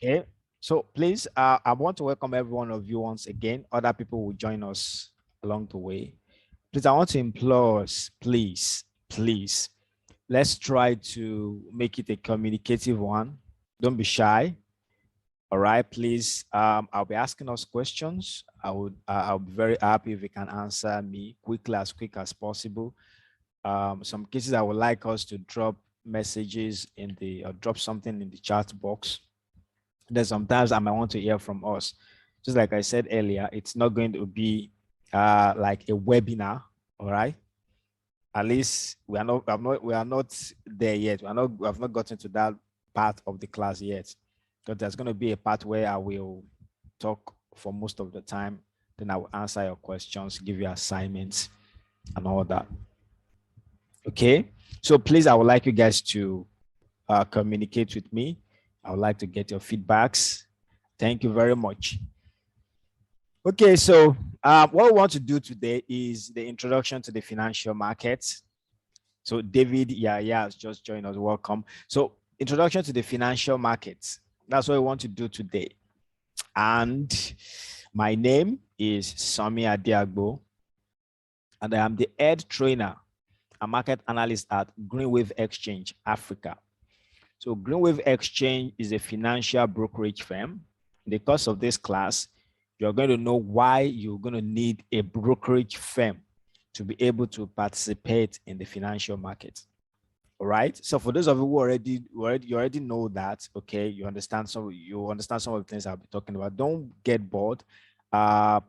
Okay, so please, I want to welcome every one of you once again. Other people will join us along the way. Please, I want to implore us, please, let's try to make it a communicative one. Don't be shy. All right, please. I'll be asking us questions. I'll be very happy if you can answer me quickly, as quick as possible. Some cases I would like us to drop messages in the or drop something in the chat box. Then sometimes I might want to hear from us. Just like I said earlier, it's not going to be like a webinar. All right. At least we are not there yet. We have not gotten to that part of the class yet. Because there's going to be a part where I will talk for most of the time. Then I will answer your questions, give you assignments and all that. Okay. So please, I would like you guys to communicate with me. I would like to get your feedbacks. Thank you very much. Okay, so what we want to do today is the introduction to the financial markets. So David, yeah, has just joined us. Welcome. So introduction to the financial markets. That's what we want to do today. And my name is Sami Adiagbo, and I am the head trainer and market analyst at Greenwave Exchange Africa. So Greenwave Exchange is a financial brokerage firm. In the course of this class, you're going to know why you're going to need a brokerage firm to be able to participate in the financial market. All right. So for those of you who already know that, okay, you understand some of the things I'll be talking about. Don't get bored.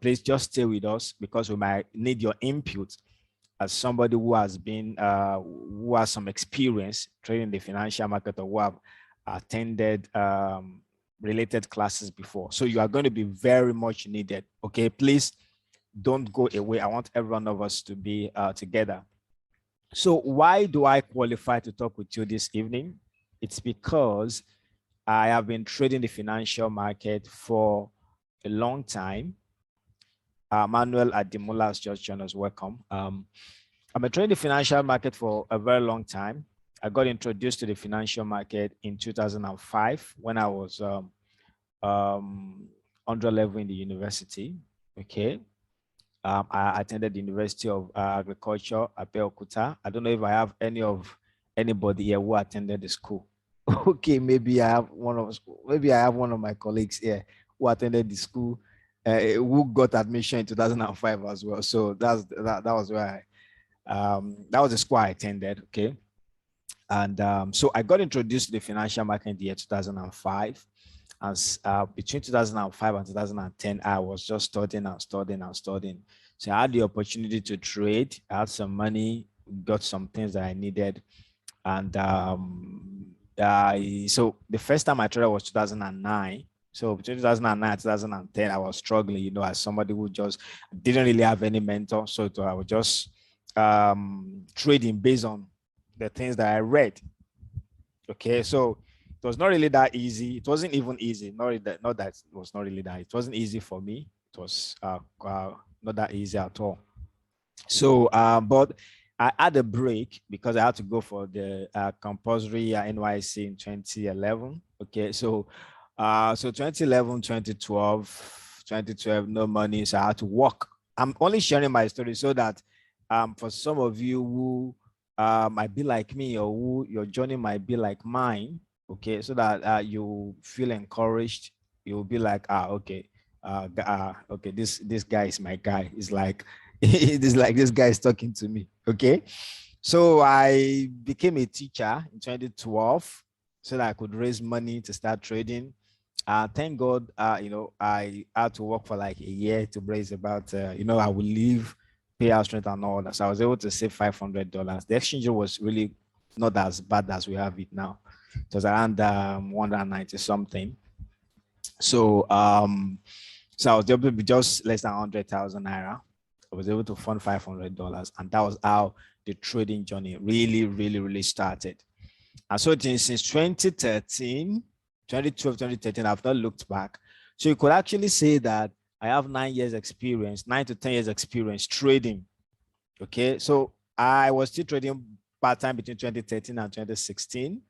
Please just stay with us because we might need your input as somebody who has been who has some experience trading the financial market or who have attended related classes before. So you are going to be very much needed. Okay, please don't go away. I want every one of us to be together. So why do I qualify to talk with you this evening? It's because I have been trading the financial market for a long time. Manuel Ademola has just joined us. Welcome. I've been trading the financial market for a very long time. I got introduced to the financial market in 2005 when I was underlevel in the university. Okay. I attended the University of Agriculture at Abeokuta. I don't know if I have anybody here who attended the school. Okay, maybe I have one of my colleagues here who attended the school, who got admission in 2005 as well. So that was where that was the school I attended. Okay, and so I got introduced to the financial market in the year 2005. As between 2005 and 2010, I was just studying. So I had the opportunity to trade. I had some money, got some things that I needed. And so the first time I traded was 2009. So between 2009 and 2010, I was struggling, as somebody who just didn't really have any mentor. So I was just trading based on the things that I read. Okay, so it was not really that easy. It wasn't even easy. Not that it was not really that. It wasn't easy for me. It was not that easy at all. So, but I had a break because I had to go for the compulsory NYC in 2011. Okay, so 2011, 2012, no money, so I had to work. I'm only sharing my story so that for some of you who might be like me or who your journey might be like mine, okay, so that you feel encouraged. You'll be like, okay, okay, this guy is my guy. It's like it is like this guy is talking to me. Okay, so I became a teacher in 2012 so that I could raise money to start trading. Thank God, I had to work for like a year to raise about, I would leave, pay house rent and all that. So I was able to save $500. The exchange was really not as bad as we have it now. It was around 190 something. So so I was able to be just less than 100,000 naira. I was able to fund $500, and that was how the trading journey really started. And so since 2013, 2012, 2013, I've not looked back. So you could actually say that I have 9 to 10 years experience trading. Okay, so I was still trading part-time between 2013 and 2016.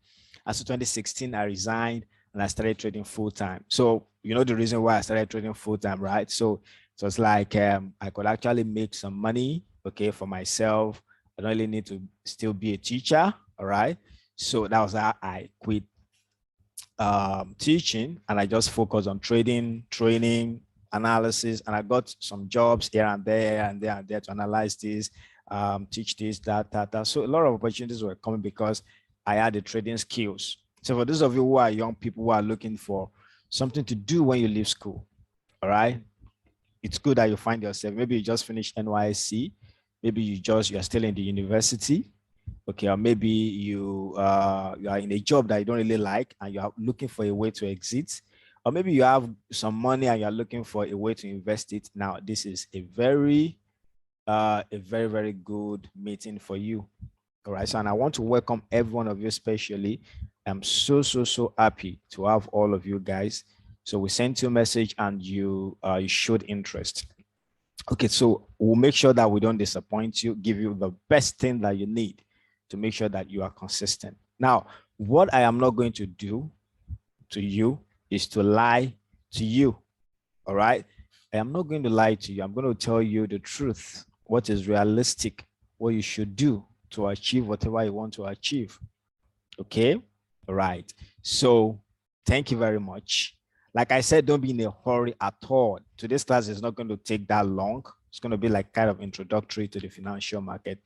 As of 2016, I resigned and I started trading full time. So you know the reason why I started trading full time, right? So it's like I could actually make some money, okay, for myself. I don't really need to still be a teacher, all right? So that was how I quit teaching, and I just focused on trading, training, analysis, and I got some jobs here and there and there and there to analyze this, teach this, that. So a lot of opportunities were coming because I had the trading skills. So for those of you who are young people who are looking for something to do when you leave school, all right, it's good that you find yourself. Maybe you just finished NYSC, maybe you're still in the university, okay, or maybe you are in a job that you don't really like and you are looking for a way to exit, or maybe you have some money and you're looking for a way to invest it. Now this is a very very good meeting for you. All right, so and I want to welcome every one of you, especially. I'm so happy to have all of you guys. So we sent you a message and you showed interest. Okay, so we'll make sure that we don't disappoint you, give you the best thing that you need to make sure that you are consistent. Now, what I am not going to do to you is to lie to you. All right. I am not going to lie to you. I'm going to tell you the truth, what is realistic, what you should do to achieve whatever you want to achieve. Okay. All right. So thank you very much. Like I said, don't be in a hurry at all. Today's class is not going to take that long. It's going to be like kind of introductory to the financial market.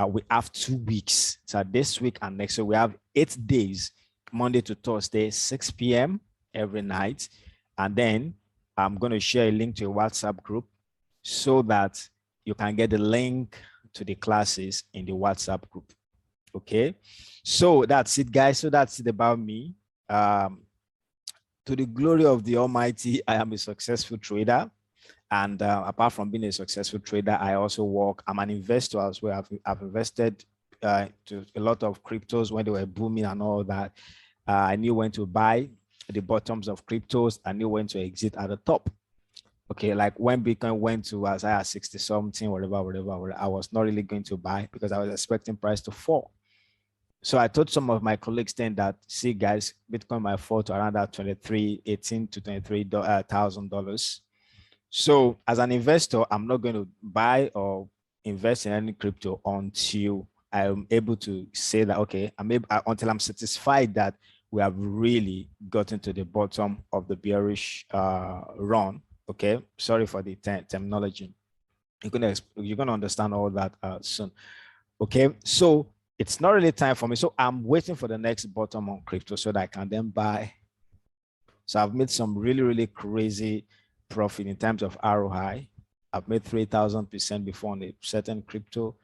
We have 2 weeks. So this week and next week, we have 8 days, Monday to Thursday, 6 p.m. every night. And then I'm going to share a link to a WhatsApp group so that you can get the link to the classes in the WhatsApp group. Okay. So that's it, guys. So that's it about me. To the glory of the Almighty, I am a successful trader. And apart from being a successful trader, I also work. I'm an investor as well. I've invested to a lot of cryptos when they were booming and all that. I knew when to buy the bottoms of cryptos. I knew when to exit at the top. Okay, like when Bitcoin went to as high as 60 something, whatever, I was not really going to buy because I was expecting price to fall. So I told some of my colleagues then that, see, guys, Bitcoin might fall to around that 18 to $23,000. So as an investor, I'm not going to buy or invest in any crypto until I'm able to say that, okay, until I'm satisfied that we have really gotten to the bottom of the bearish run. Okay, sorry for the terminology. You're gonna understand all that soon. Okay, so it's not really time for me. So I'm waiting for the next bottom on crypto so that I can then buy. So I've made some really crazy profit in terms of ROI. I've made 3,000% before on a certain crypto.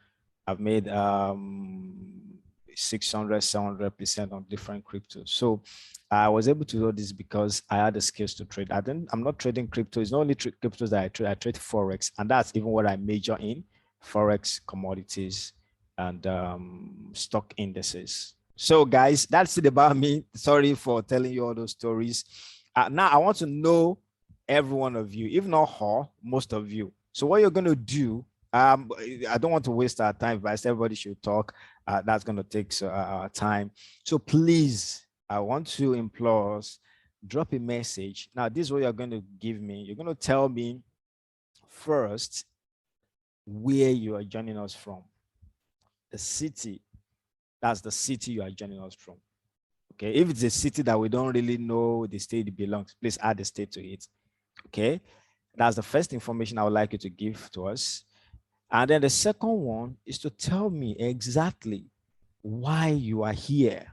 I've made 600, 700% on different cryptos. So I was able to do this because I had the skills to trade. I'm not trading crypto. It's not only cryptos that I trade. I trade Forex, and that's even what I major in: Forex, commodities, and stock indices. So guys, that's it about me. Sorry for telling you all those stories. Now I want to know every one of you, if not all, most of you. So what you're going to do, I don't want to waste our time, but everybody should talk. That's going to take our time. So please, I want to implore us, drop a message. Now, this is what you're going to give me. You're going to tell me first where you are joining us from. The city. That's the city you are joining us from. Okay. If it's a city that we don't really know the state it belongs, please add the state to it. Okay. That's the first information I would like you to give to us. And then the second one is to tell me exactly why you are here.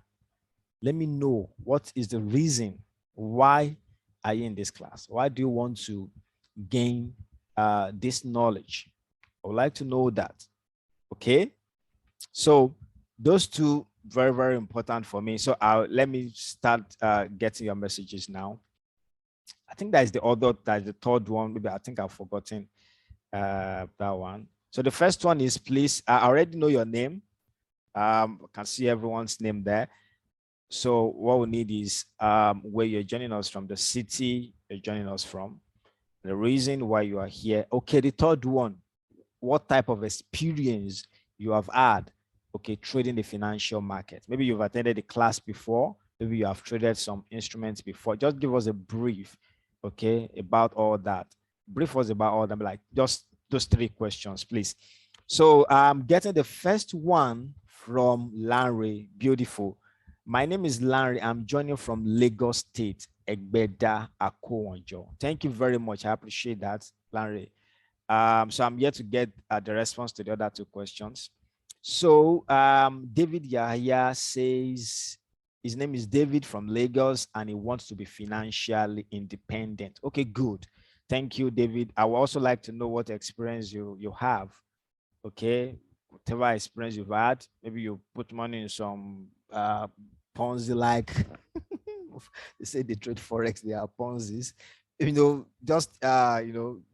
Let me know what is the reason why are you in this class? Why do you want to gain this knowledge? I would like to know that. Okay. So those two very important for me. So let me start getting your messages now. I think that is the third one. Maybe I think I've forgotten that one. So the first one is, please, I already know your name. I can see everyone's name there. So what we need is where you're joining us from, the city you're joining us from, the reason why you are here. Okay, the third one, what type of experience you have had, okay, trading the financial market. Maybe you've attended a class before, maybe you have traded some instruments before. Just give us a brief, okay, about all that. Brief us about all them, like just those three questions, please. So I'm getting the first one from Larry. Beautiful. My name is Larry. I'm joining from Lagos State, Egbeda, Akowonjo. Thank you very much. I appreciate that, Larry. So I'm here to get the response to the other two questions. So David Yahya says his name is David from Lagos and he wants to be financially independent. Okay, good. Thank you, David. I would also like to know what experience you have. Okay, whatever experience you've had, maybe you put money in some Ponzi like they say they trade forex, they are Ponzi's, just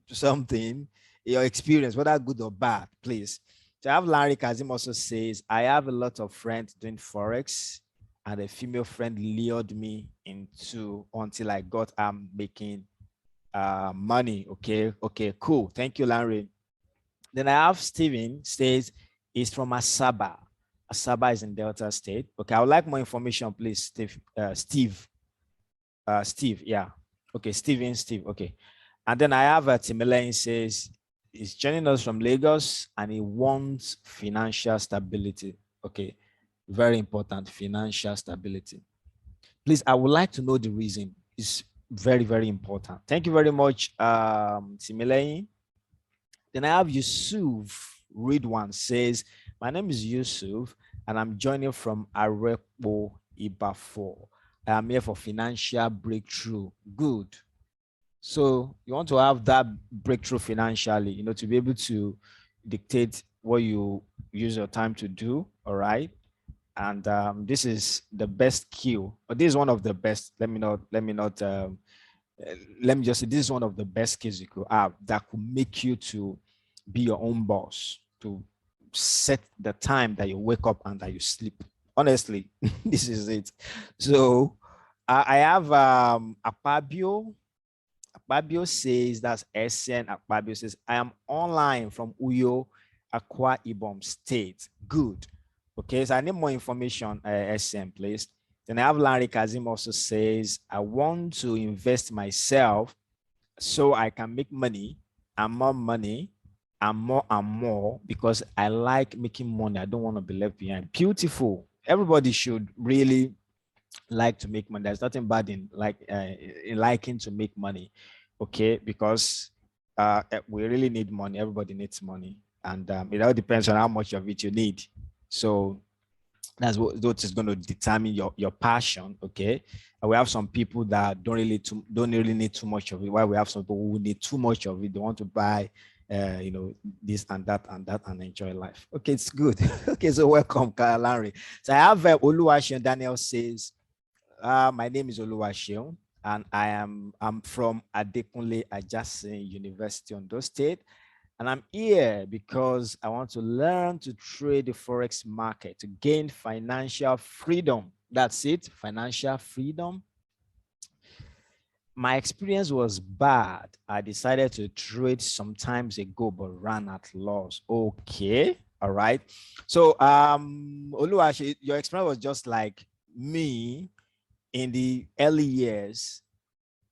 something, your experience, whether good or bad, please. So I have Larry Kazim also says, I have a lot of friends doing forex and a female friend lured me into until I got making money. Okay, cool. Thank you, Larry. Then I have Steven says he's from Asaba. Asaba is in Delta State. Okay, I would like more information, please, Steve, yeah. Okay, Steve, okay. And then I have Timelaine says he's joining us from Lagos and he wants financial stability. Okay, very important, financial stability. Please, I would like to know the reason. It's very, very important. Thank you very much, Timelaine. Then I have Yusuf Ridwan says, my name is Yusuf and I'm joining from Arepo Ibafo. I am here for financial breakthrough. Good. So you want to have that breakthrough financially, to be able to dictate what you use your time to do. All right. And this is the best skill, but this is one of the best. Let me just say this is one of the best skills you could have that could make you to be your own boss, to set the time that you wake up and that you sleep. Honestly, this is it. So I have Akpabio. Akpabio says, that's SN. Akpabio says, I am online from Uyo, Akwa Ibom State. Good. Okay, so I need more information, SN, please. Then I have Larry Kazim also says, I want to invest myself so I can make money and more money and more because I like making money. I don't want to be left behind. Beautiful. Everybody should really like to make money. There's nothing bad in liking to make money, okay? Because we really need money. Everybody needs money, and it all depends on how much of it you need. So that's what is going to determine your passion. Okay, and we have some people that don't really need too much of it, while we have some people who need too much of it. They want to buy this and that and enjoy life. Okay, it's good. Okay, so welcome, Larry. So I have Oluwaseun Daniel says, my name is Oluwaseun and I'm from Adekunle Ajasin University, Ondo State. And I'm here because I want to learn to trade the Forex market to gain financial freedom. That's it, financial freedom. My experience was bad. I decided to trade some times ago, but ran at loss. Okay, all right. So, Oluwaseun, your experience was just like me in the early years.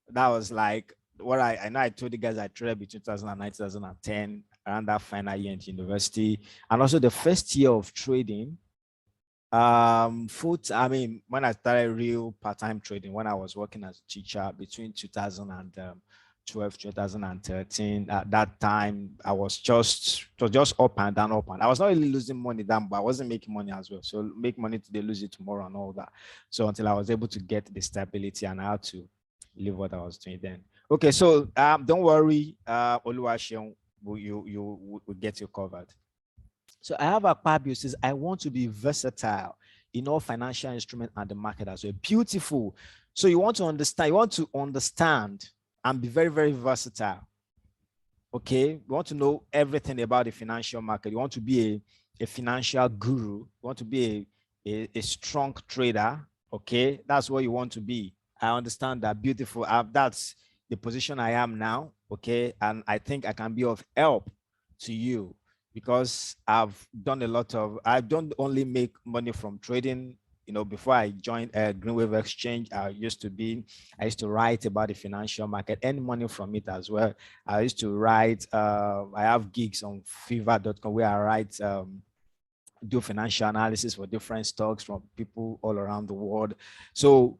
That was like what I know. I told you guys I traded between 2009 2010, around that final year in university, and also the first year of trading. I mean, when I started real part-time trading, when I was working as a teacher between 2012 2013. At that time, it was just up and down, up and I was not really losing money then, but I wasn't making money as well. So make money today, lose it tomorrow, and all that. So until I was able to get the stability and how to live what I was doing then. Okay, so don't worry, Oluwaseun, will get you covered. So I have a Akpabio says, I want to be versatile in all financial instruments and the market as well. Beautiful. So you want to understand and be very, very versatile. Okay, you want to know everything about the financial market. You want to be a financial guru. You want to be a strong trader. Okay, that's what you want to be. I understand that. Beautiful. That's the position I am now. Okay, and I think I can be of help to you because I don't only make money from trading You know, before I joined Greenwave Exchange, I used to write about the financial market, earn money from it as well. I used to write, I have gigs on fever.com where I write, do financial analysis for different stocks from people all around the world. So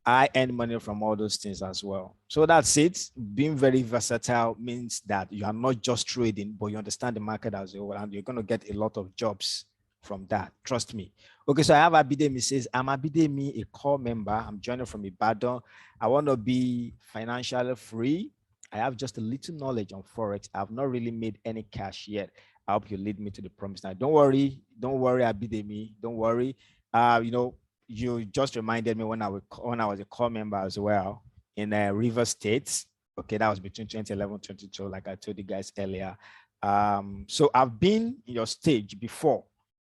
I earn money from all those things as well. So that's it. Being very versatile means that you are not just trading, but you understand the market as well, and you're going to get a lot of jobs from that. Trust me. Okay, so I have Abidemi says, I'm Abidemi, a core member. I'm joining from Ibadan. I want to be financially free. I have just a little knowledge on Forex. I've not really made any cash yet. I hope you lead me to the promise. Now, don't worry, Abidemi. Don't worry. You know, you just reminded me when I was a core member as well in River State. Okay, that was between 2011 and 2022, like I told you guys earlier. So I've been in your stage before,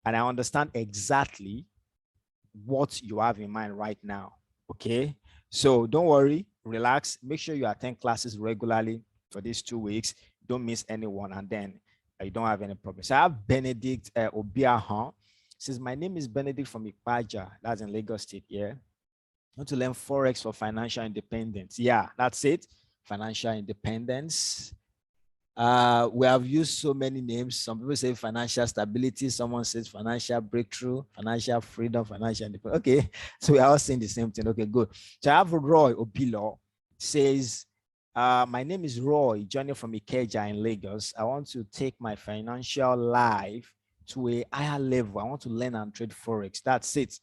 and I understand exactly what you have in mind right now. Okay, so don't worry, relax. Make sure you attend classes regularly for these 2 weeks. Don't miss anyone, and then you don't have any problems. So I have Benedict Obiahan. Says, my name is Benedict from Ikpaja. That's in Lagos State. Yeah. Want to learn Forex for financial independence. Yeah, that's it. Financial independence. We have used so many names. Some people say financial stability. Someone says financial breakthrough, financial freedom, financial independence. Okay. So we are all saying the same thing. Okay, good. So I have Roy Obilo says, my name is Roy, joining from Ikeja in Lagos. I want to take my financial life to a higher level. I want to learn and trade Forex. That's it.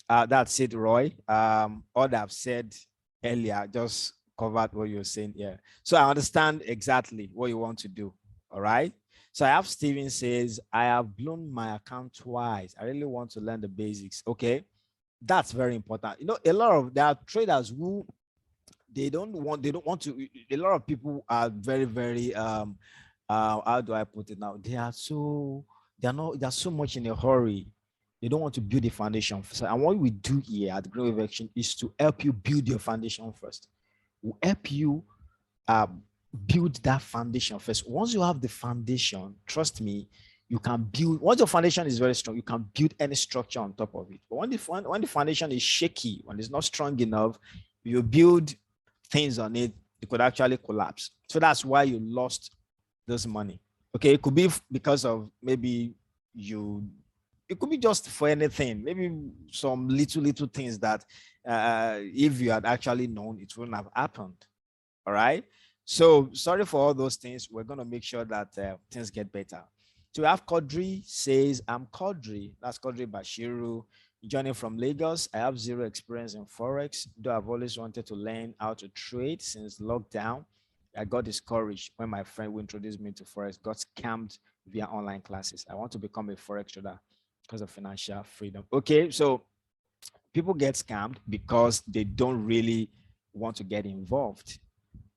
That's it, Roy. All that I've said earlier just covered what you're saying here. So I understand exactly what you want to do. All right. So I have Steven says, I have blown my account twice. I really want to learn the basics. Okay. That's very important. You know, there are traders who they don't want to. A lot of people are very, very how do I put it now? They're so much in a hurry. They don't want to build a foundation. So, and what we do here at Grow Action is to help you build your foundation first. We'll help you build that foundation first. Once you have the foundation, trust me, you can build. Once your foundation is very strong, you can build any structure on top of it. But when the foundation is shaky, when it's not strong enough, you build things on it, it could actually collapse. So that's why you lost this money. Okay, it could be because of maybe it could be just for anything, maybe some little things that if you had actually known, it wouldn't have happened. All right. So sorry for all those things. We're going to make sure that things get better. So we have Kodri says, I'm Kodri. That's Kodri Bashiru. Joining from Lagos. I have zero experience in Forex, though I've always wanted to learn how to trade since lockdown. I got discouraged when my friend who introduced me to Forex got scammed via online classes. I want to become a Forex trader because of financial freedom. Okay, so people get scammed because they don't really want to get involved.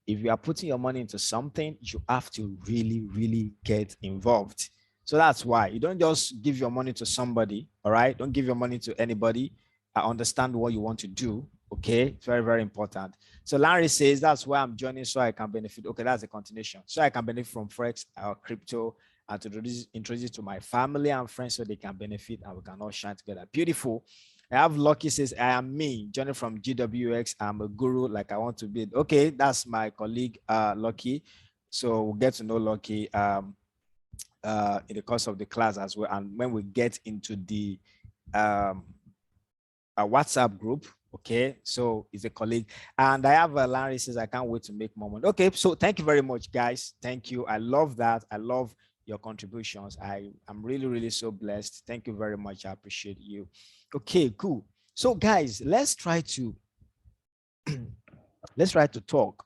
If you are putting your money into something, you have to really get involved. So that's why you don't just give your money to somebody. All right. Don't give your money to anybody. I understand what you want to do. Okay. It's very important. So Larry says, that's why I'm joining so I can benefit. Okay. That's a continuation. So I can benefit from Forex or crypto and to introduce to my family and friends so they can benefit and we can all shine together. Beautiful. I have Lucky says, I am me, joining from GWX. I'm a guru, like I want to be. Okay, that's my colleague, Lucky. So we'll get to know Lucky in the course of the class as well. And when we get into the WhatsApp group, okay, so he's a colleague. And I have Larry says, I can't wait to make more money. Okay, so thank you very much, guys. Thank you. I love that. I love your contributions. I'm really so blessed. Thank you very much. I appreciate you. Okay, cool. So guys, let's try to talk.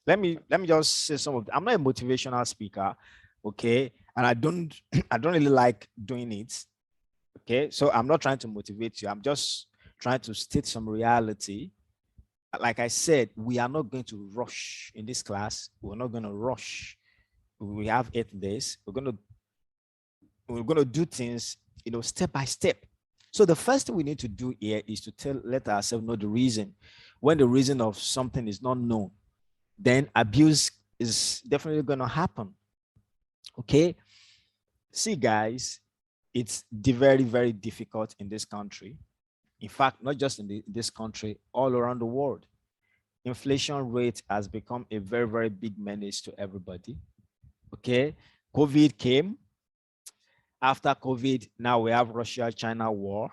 Let me just say some of I'm not a motivational speaker, okay, and I don't really like doing it. Okay, so I'm not trying to motivate you. I'm just trying to state some reality. Like I said, we are not going to rush in this class. We're not going to rush. We have 8 days. We're going to do things, step by step. So the first thing we need to do here is to let ourselves know the reason. When the reason of something is not known, then abuse is definitely going to happen. Okay. See, guys, it's very, very difficult in this country. In fact, not just in this country, all around the world. Inflation rate has become a very, very big menace to everybody. Okay. COVID came. After COVID, now we have Russia-China war.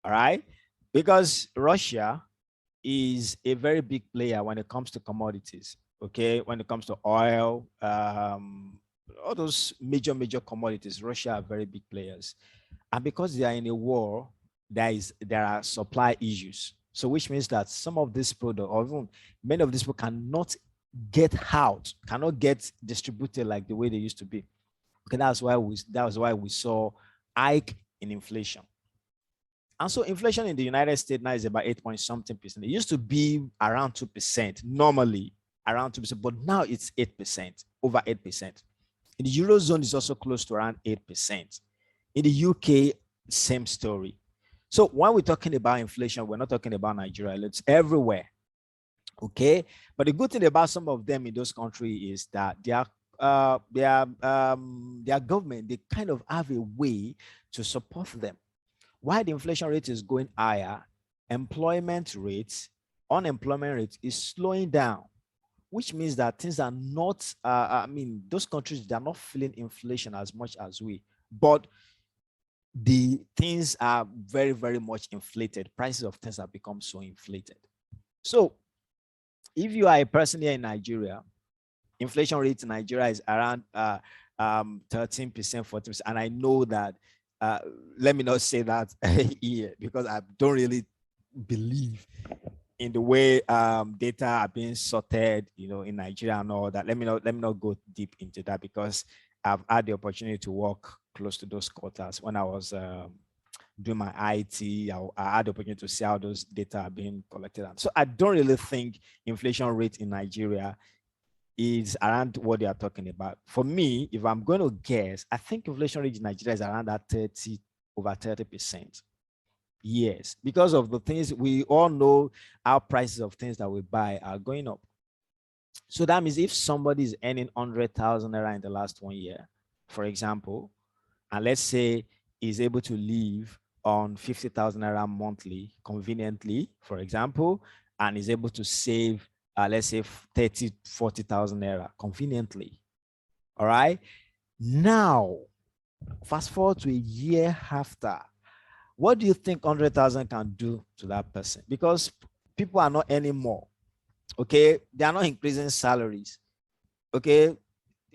All right. Because Russia is a very big player when it comes to commodities. Okay. When it comes to oil, all those major commodities, Russia are very big players. And because they are in a war, there are supply issues. So which means that some of these products, or even many of these people cannot get out, cannot get distributed like the way they used to be. Okay, that was why we saw hike in inflation. And so inflation in the United States now is about 8 point something percent. It used to be around 2%, normally around 2%, but now it's 8%, over 8%. In the Eurozone, it's also close to around 8%. In the UK, same story. So when we're talking about inflation, we're not talking about Nigeria, it's everywhere. Okay. But the good thing about some of them in those countries is that their government, they kind of have a way to support them. While the inflation rate is going higher, unemployment rate is slowing down, which means that things are not, those countries, they're not feeling inflation as much as we, but the things are very, very much inflated. Prices of things have become so inflated. So if you are a person here in Nigeria, inflation rate in Nigeria is around 13%, 14%. And I know that, let me not say that here, because I don't really believe in the way data are being sorted, in Nigeria and all that. Let me not go deep into that, because I've had the opportunity to work close to those quarters when I was doing my IT. I had the opportunity to see how those data are being collected. So I don't really think inflation rate in Nigeria is around what they are talking about. For me, if I'm going to guess, I think inflation rate in Nigeria is around that over 30%. Yes, because of the things we all know, our prices of things that we buy are going up. So that means if somebody is earning 100,000 naira in the last 1 year, for example, and let's say is able to live on 50,000 naira monthly conveniently, for example, and is able to save, let's say 30, 40,000 naira conveniently. All right. Now, fast forward to a year after, what do you think 100,000 can do to that person? Because people are not earning more. Okay. They are not increasing salaries. Okay.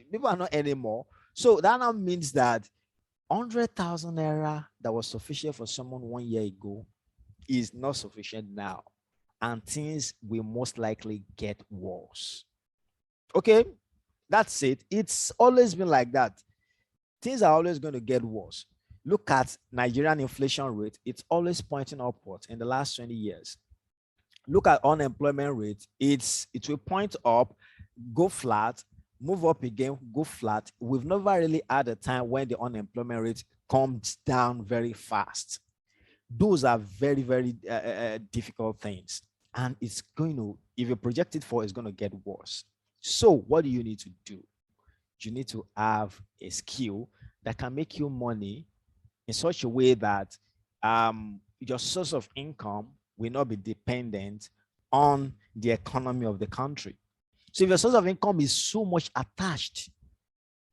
People are not earning more. So that now means that 100,000 naira that was sufficient for someone 1 year ago is not sufficient now. And things will most likely get worse. Okay. That's it. It's always been like that. Things are always going to get worse. Look at Nigerian inflation rate. It's always pointing upwards in the last 20 years. Look at unemployment rate. It will point up, go flat, move up again, go flat. We've never really had a time when the unemployment rate comes down very fast. Those are very, very difficult things. And it's going to, if you project it for, it's going to get worse. So what do you need to do? You need to have a skill that can make you money in such a way that your source of income will not be dependent on the economy of the country. So if your source of income is so much attached,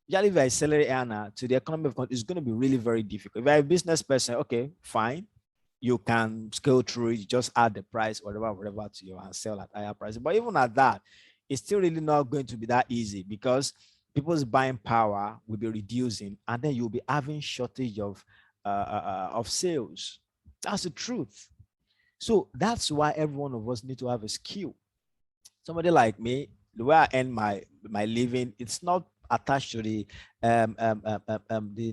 usually if you're a salary earner, to the economy of the country, it's going to be really very difficult. If you're a business person, okay, fine. You can scale through it, just add the price, whatever to you and sell at higher prices. But even at that, it's still really not going to be that easy, because people's buying power will be reducing, and then you'll be having shortage of sales. That's the truth. So that's why every one of us need to have a skill. Somebody like me, the way I earn my living, it's not attached to the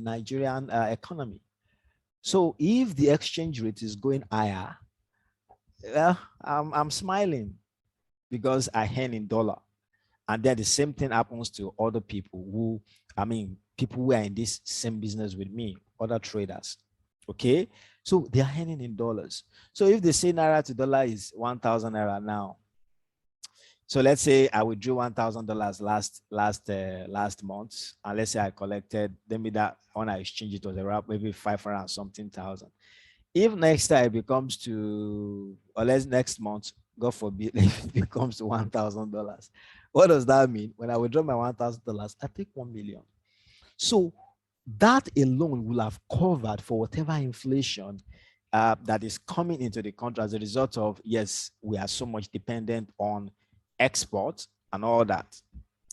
Nigerian economy. So if the exchange rate is going higher, I'm smiling because I earn in dollar. And then the same thing happens to other people who, people who are in this same business with me, other traders. Okay. So they are earning in dollars. So if they say naira to dollar is 1,000 naira now, So let's say I withdrew $1,000 last month, and let's say I collected, maybe that when I exchange it was around maybe 500 something thousand. If next time it becomes to, or let's next month, God forbid, it becomes to $1,000, what does that mean? When I withdraw my $1,000, I take 1 million. So that alone will have covered for whatever inflation that is coming into the country as a result of, yes, we are so much dependent on export and all that.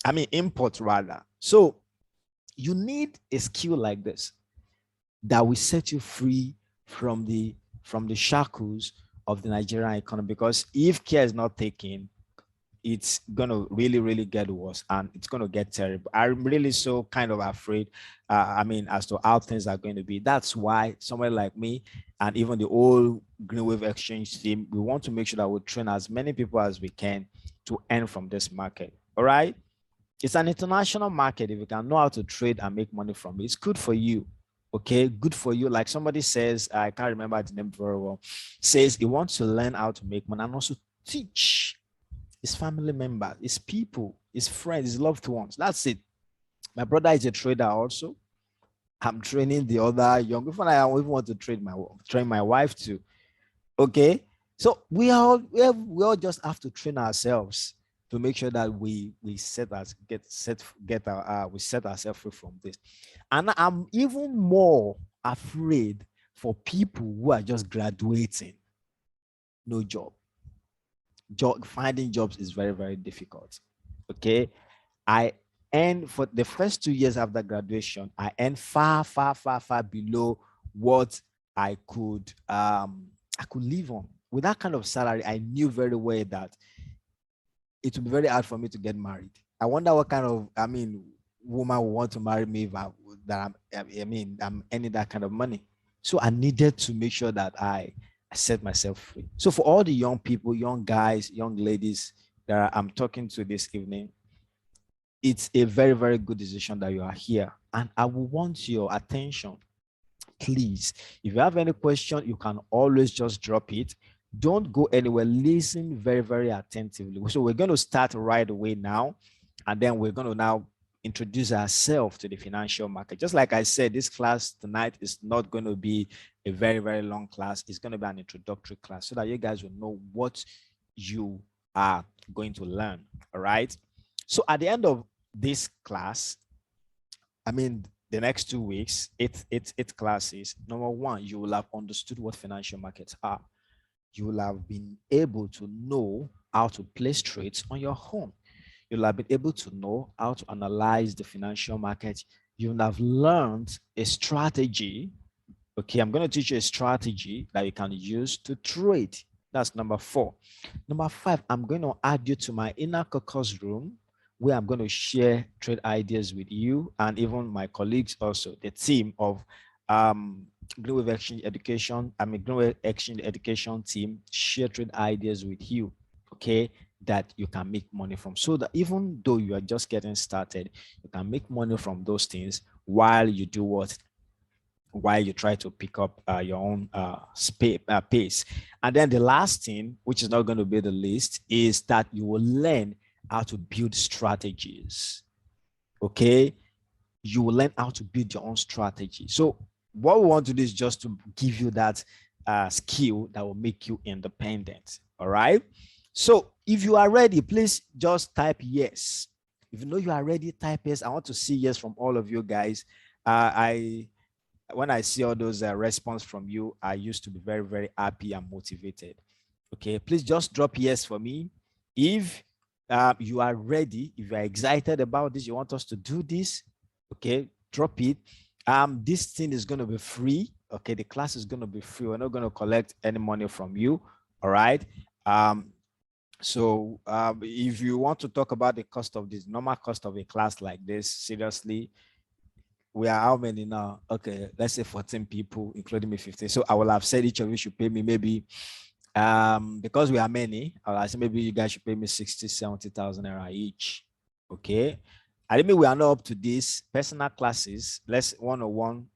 I mean, import rather. So you need a skill like this that will set you free from the shackles of the Nigerian economy. Because if care is not taken, it's gonna really get worse, and it's gonna get terrible. I'm really so kind of afraid. I mean, as to how things are going to be. That's why somebody like me and even the whole Green Wave Exchange team, we want to make sure that we train as many people as we can to earn from this market. All right. It's an international market. If you can know how to trade and make money from it, it's good for you. Okay, good for you. Like somebody says, I can't remember the name very well, says he wants to learn how to make money and also teach his family members, his people, his friends, his loved ones. That's it. My brother is a trader also. I'm training the other young people. I even want to train my wife too. Okay. So we all just have to train ourselves to make sure that we set us get our we set ourselves free from this. And I'm even more afraid for people who are just graduating, no job. Finding jobs is very difficult. Okay. I earned for the first 2 years after graduation, I earned far below what I could live on. With that kind of salary, I knew very well that it would be very hard for me to get married. I wonder what kind of, I mean, woman would want to marry me if I'm earning that kind of money. So I needed to make sure that I set myself free. So for all the young people, young guys, young ladies that I'm talking to this evening, it's a very good decision that you are here. And I will want your attention. Please, if you have any question, you can always just drop it. Don't go anywhere. Listen very attentively. So we're going to start right away now, and then we're going to now introduce ourselves to the financial market. Just like I said, this class tonight is not going to be a very long class. It's going to be an introductory class so that you guys will know what you are going to learn. All right. So at the end of this class, I mean, the next 2 weeks, eight classes. Number one, you will have understood what financial markets are. You will have been able to know how to place trades on your own. You'll have been able to know how to analyze the financial market. You'll have learned a strategy. Okay, I'm going to teach you a strategy that you can use to trade. That's number four. Number five, I'm going to add you to my inner caucus room where I'm going to share trade ideas with you and even my colleagues also, the team of Green Wave Exchange Education. I'm a Green Wave Exchange Education team, share trade ideas with you, okay, that you can make money from. So that even though you are just getting started, you can make money from those things while you do what? While you try to pick up your own pace. And then the last thing, which is not going to be the least, is that you will learn how to build strategies. Okay, you will learn how to build your own strategy. So what we want to do is just to give you that skill that will make you independent. All right. So if you are ready, please just type yes. If you know you are ready, type yes. I want to see yes from all of you guys. When I see all those response from you, I used to be very happy and motivated. Okay, please just drop yes for me. If you are ready, if you are excited about this, you want us to do this, okay, drop it. This thing is going to be free. Okay, the class is going to be free. We're not going to collect any money from you. All right. So if you want to talk about the cost of this, normal cost of a class like this, seriously, we are how many now? Okay, let's say 14 people, including me 15. So I will have said each of you should pay me maybe, because we are many, I say maybe you guys should pay me 60, 70,000 naira each. Okay. I mean, we are not up to this personal classes. Let's one-on-one.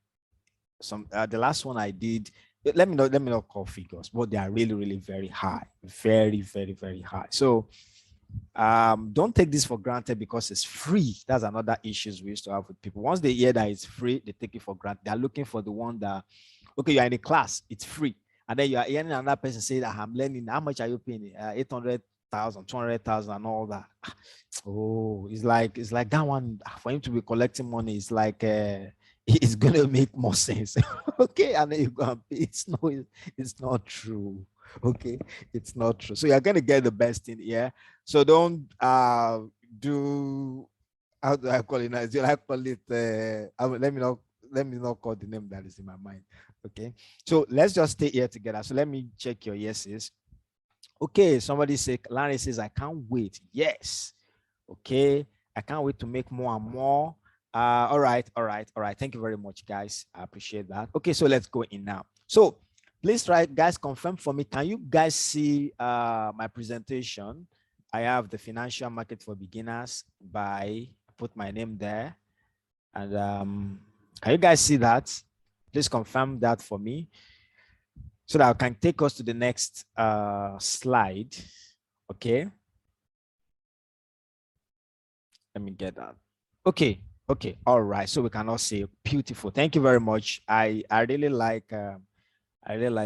The last one I did, let me not call figures, but they are really very high, very high. So Don't take this for granted because it's free. That's another issues we used to have with people. Once they hear that it's free, they take it for granted. They're looking for the one that, okay, you're in a class, it's free. And then you are hearing another person say that I'm learning. How much are you paying? 800,000, 200,000 and all that. Oh, it's like that one for him to be collecting money. It's like it's gonna make more sense. Okay, and then you go and pay. It's not true. Okay, it's not true. So you're gonna get the best in here. So don't do, how do I call it now? Do I call it let me not call the name that is in my mind. Okay. So let's just stay here together. So let me check your yeses. Okay, somebody say, Larry says, I can't wait. Yes. Okay. I can't wait to make more and more. All right, all right, all right. Thank you very much, guys. I appreciate that. Okay, so let's go in now. So please try, guys, confirm for me. Can you guys see my presentation? I have the financial market for beginners by, put my name there. And can you guys see that? Please confirm that for me so that I can take us to the next slide. Okay. Let me get that. Okay. Okay. All right. So we can all say beautiful. Thank you very much. I really like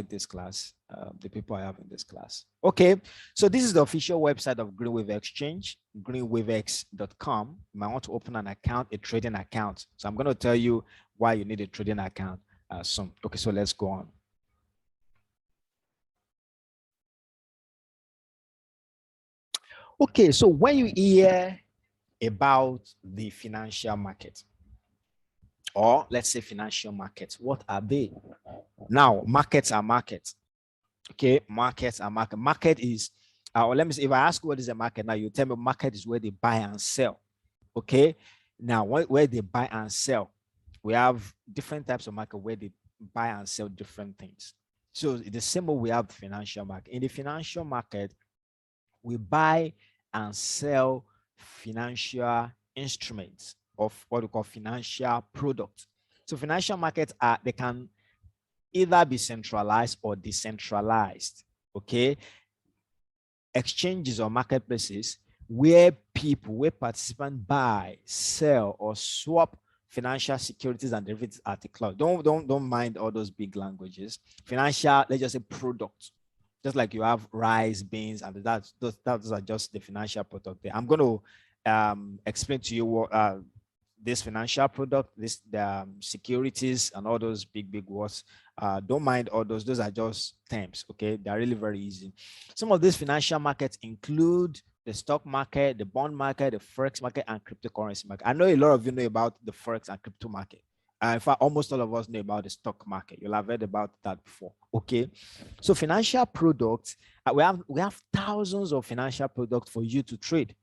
this class, the people I have in this class. Okay, so this is the official website of Greenwave Exchange, greenwavex.com. You might want to open an account, a trading account. So I'm going to tell you why you need a trading account soon. Okay, so let's go on. Okay, so when you hear about the financial market, or let's say financial markets, what are they? Now, markets are markets. Okay, markets are market. Market is, or let me say, if I ask you what is a market now, you tell me market is where they buy and sell. Okay, now where they buy and sell, we have different types of market where they buy and sell different things. So the same way we have the financial market. In the financial market, we buy and sell financial instruments of what we call financial products. So financial markets are, they can either be centralized or decentralized. Okay, exchanges or marketplaces where people, where participants buy, sell, or swap financial securities and derivatives at the cloud. Don't mind all those big languages. Financial, let's just say products. Just like you have rice, beans, and those are just the financial product there. I'm going to explain to you what this financial product, this the securities and all those big words. Don't mind all those are just terms. Okay, they're really very easy. Some of these financial markets include the stock market, the bond market, the forex market, and cryptocurrency market. I know a lot of you know about the forex and crypto market. In fact, almost all of us know about the stock market. You'll have heard about that before. Okay, so financial products, we have thousands of financial products for you to trade.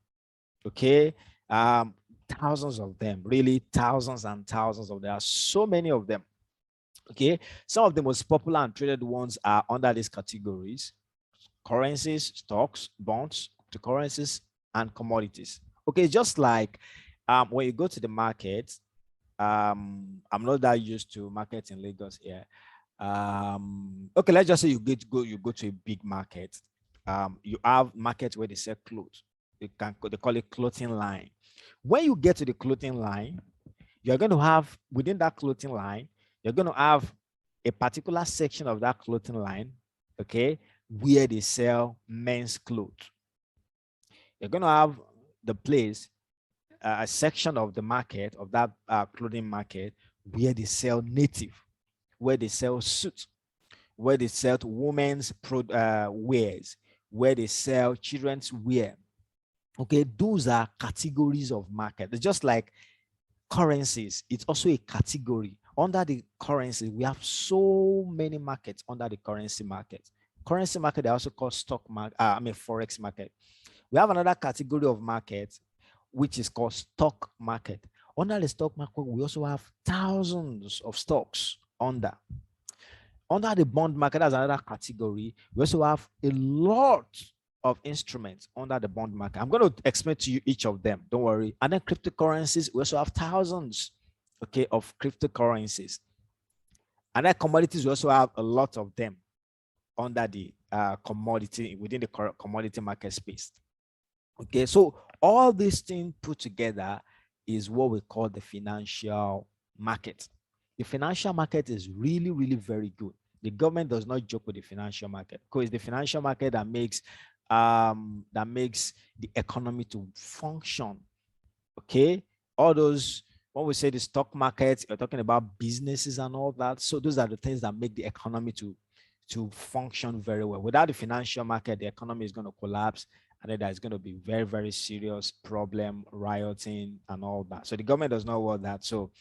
Okay, thousands of them, really thousands and thousands of them. There are so many of them. Okay, some of the most popular and traded ones are under these categories: currencies, stocks, bonds, cryptocurrencies, and commodities. Okay, just like when you go to the market, I'm not that used to market in Lagos here. Okay, let's just say you go to a big market. You have markets where they sell clothes. They call it clothing line. When you get to the clothing line, you're going to have, within that clothing line, you're going to have a particular section of that clothing line, okay, where they sell men's clothes. You're going to have the place, a section of the market, of that clothing market, where they sell native, where they sell suits, where they sell women's wares, where they sell children's wear. Okay, those are categories of market. It's just like currencies. It's also a category. Under the currency, we have so many markets under the currency market. Currency market, they also call stock market, forex market. We have another category of market, which is called stock market. Under the stock market, we also have thousands of stocks under. Under the bond market, as another category, we also have a lot of instruments under the bond market. I'm going to explain to you each of them. Don't worry. And then cryptocurrencies, we also have thousands, okay, of cryptocurrencies. And then commodities, we also have a lot of them under the commodity, within the commodity market space. Okay, so all these things put together is what we call the financial market. The financial market is really, really very good. The government does not joke with the financial market because the financial market that makes the economy to function. Okay, all those, when we say the stock market, you're talking about businesses and all that. So those are the things that make the economy to function very well. Without the financial market, the economy is going to collapse, and then there's going to be very, very serious problem, rioting and all that. So the government does not want that. So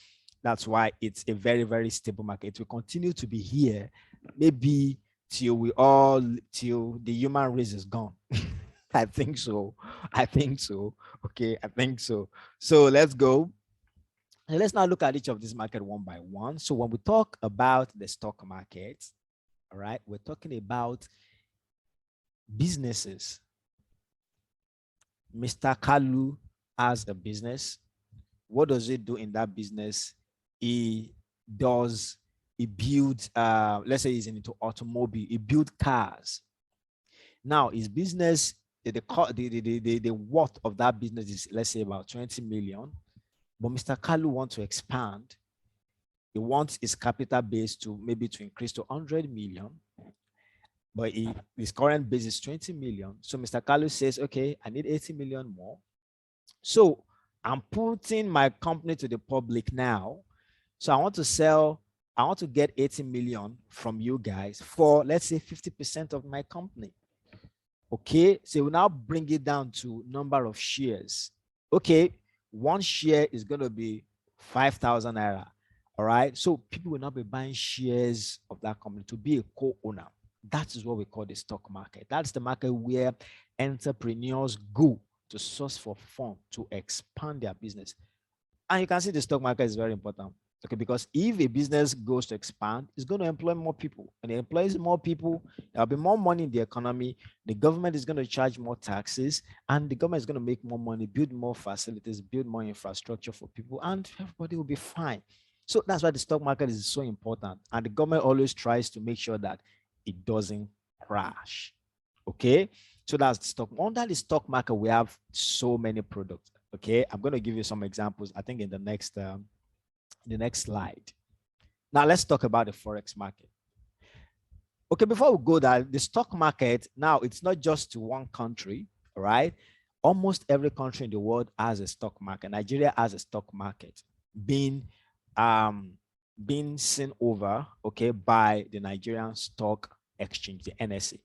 that's why it's a very, very stable market. It will continue to be here, maybe till the human race is gone. I think so. I think so. Okay, I think so. So let's go. And let's now look at each of these market one by one. So when we talk about the stock market, all right, we're talking about businesses. Mr. Kalu has a business. What does he do in that business? He does, he builds, let's say he's into automobile, he builds cars. Now his business, the worth of that business is, let's say, about 20 million. But Mr. Kalu wants to expand. He wants his capital base to maybe to increase to 100 million. But his current base is 20 million. So Mr. Kalu says, okay, I need 80 million more. So I'm putting my company to the public now. So I want to get 80 million from you guys for, let's say, 50% of my company. Okay, so we now bring it down to number of shares. Okay, one share is going to be 5,000 naira. All right, so people will not be buying shares of that company to be a co-owner. That is what we call the stock market. That's the market where entrepreneurs go to source for funds to expand their business. And you can see the stock market is very important. Okay, because if a business goes to expand, it's going to employ more people. And it employs more people, there'll be more money in the economy. The government is going to charge more taxes, and the government is going to make more money, build more facilities, build more infrastructure for people, and everybody will be fine. So that's why the stock market is so important. And the government always tries to make sure that it doesn't crash. Okay, so that's the stock. Under the stock market, we have so many products. Okay, I'm going to give you some examples, I think, in the next slide. Now let's talk about the Forex market. Okay, before we go there, the stock market, now it's not just to one country, all right? Almost every country in the world has a stock market. Nigeria has a stock market being seen over, okay, by the Nigerian Stock Exchange, the NSE.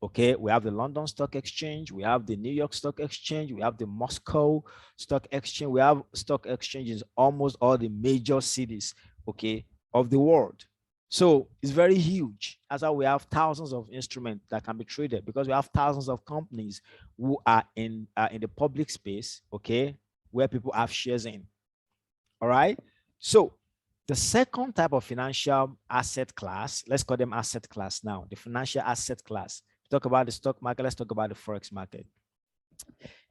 Okay, we have the London Stock Exchange, we have the New York Stock Exchange, we have the Moscow Stock Exchange, we have stock exchanges almost all the major cities, okay, of the world. So it's very huge. That's why we have thousands of instruments that can be traded, because we have thousands of companies who are in the public space, okay, where people have shares in. All right. So the second type of financial asset class, let's call them asset class now, the financial asset class. Talk about the stock market, let's talk about the Forex market.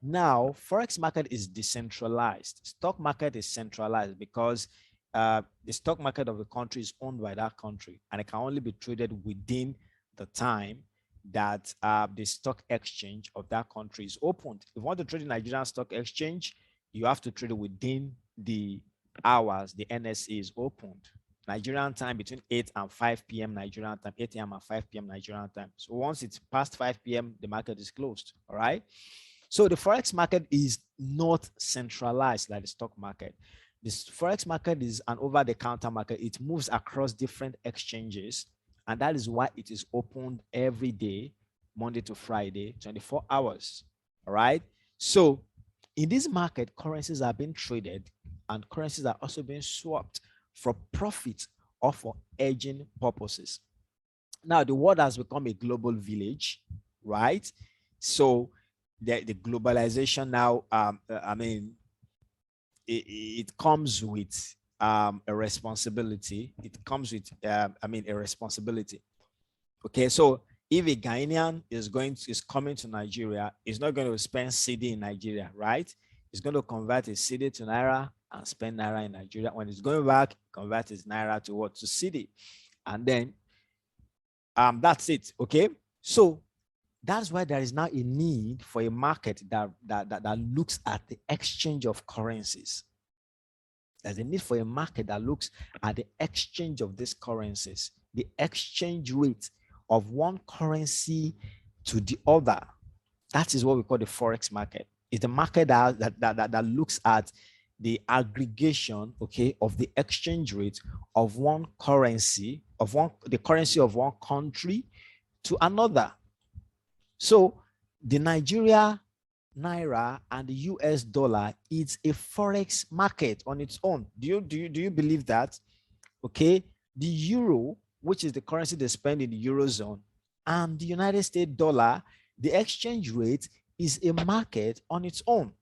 Now, Forex market is decentralized. Stock market is centralized because the stock market of the country is owned by that country, and it can only be traded within the time that the stock exchange of that country is opened. If you want to trade in Nigerian Stock Exchange, you have to trade it within the hours the NSE is opened. Nigerian time between 8 and 5 p.m. Nigerian time, 8 a.m. and 5 p.m. Nigerian time. So once it's past 5 p.m., the market is closed. All right. So the Forex market is not centralized like the stock market. This Forex market is an over-the-counter market. It moves across different exchanges, and that is why it is opened every day, Monday to Friday, 24 hours. All right. So in this market, currencies are being traded, and currencies are also being swapped for profit or for hedging purposes. Now, the world has become a global village, right? So the globalization now, it comes with a responsibility. It comes with, a responsibility. Okay, so if a Ghanaian is coming to Nigeria, he's not going to spend cedi in Nigeria, right? He's going to convert his cedi to naira and spend naira in Nigeria. When he's going back, convert his naira to what? To cedi, and then that's it. Okay, so That's why there is now a need for a market that looks at the exchange of currencies. There's a need for a market that looks at the exchange of these currencies, the exchange rate of one currency to the other. That is what we call the Forex market. It's the market that looks at the aggregation, okay, of the exchange rate of one currency, the currency of one country to another. So the Nigeria Naira and the US dollar is a Forex market on its own. Do you believe that? Okay. The euro, which is the currency they spend in the Eurozone, and the United States dollar, the exchange rate is a market on its own.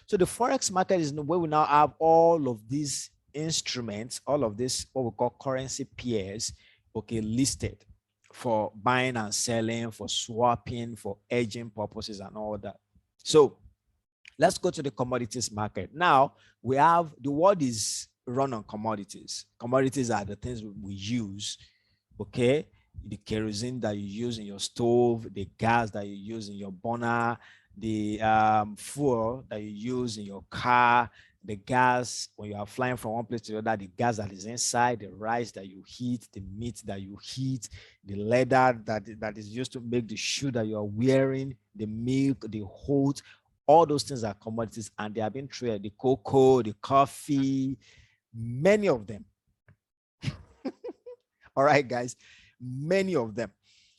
So the Forex market is where we now have all of these instruments, all of this, what we call currency pairs, okay, listed for buying and selling, for swapping, for hedging purposes and all that. So let's go to the commodities market. Now we have, the world is run on commodities. Commodities are the things we use, okay? The kerosene that you use in your stove, the gas that you use in your burner, the fuel that you use in your car, the gas when you are flying from one place to the other, the gas that is inside, the rice that you heat, the meat that you heat, the leather that is used to make the shoe that you are wearing, the milk, the oat, all those things are commodities and they have been traded. The cocoa, the coffee, many of them. All right, guys, many of them.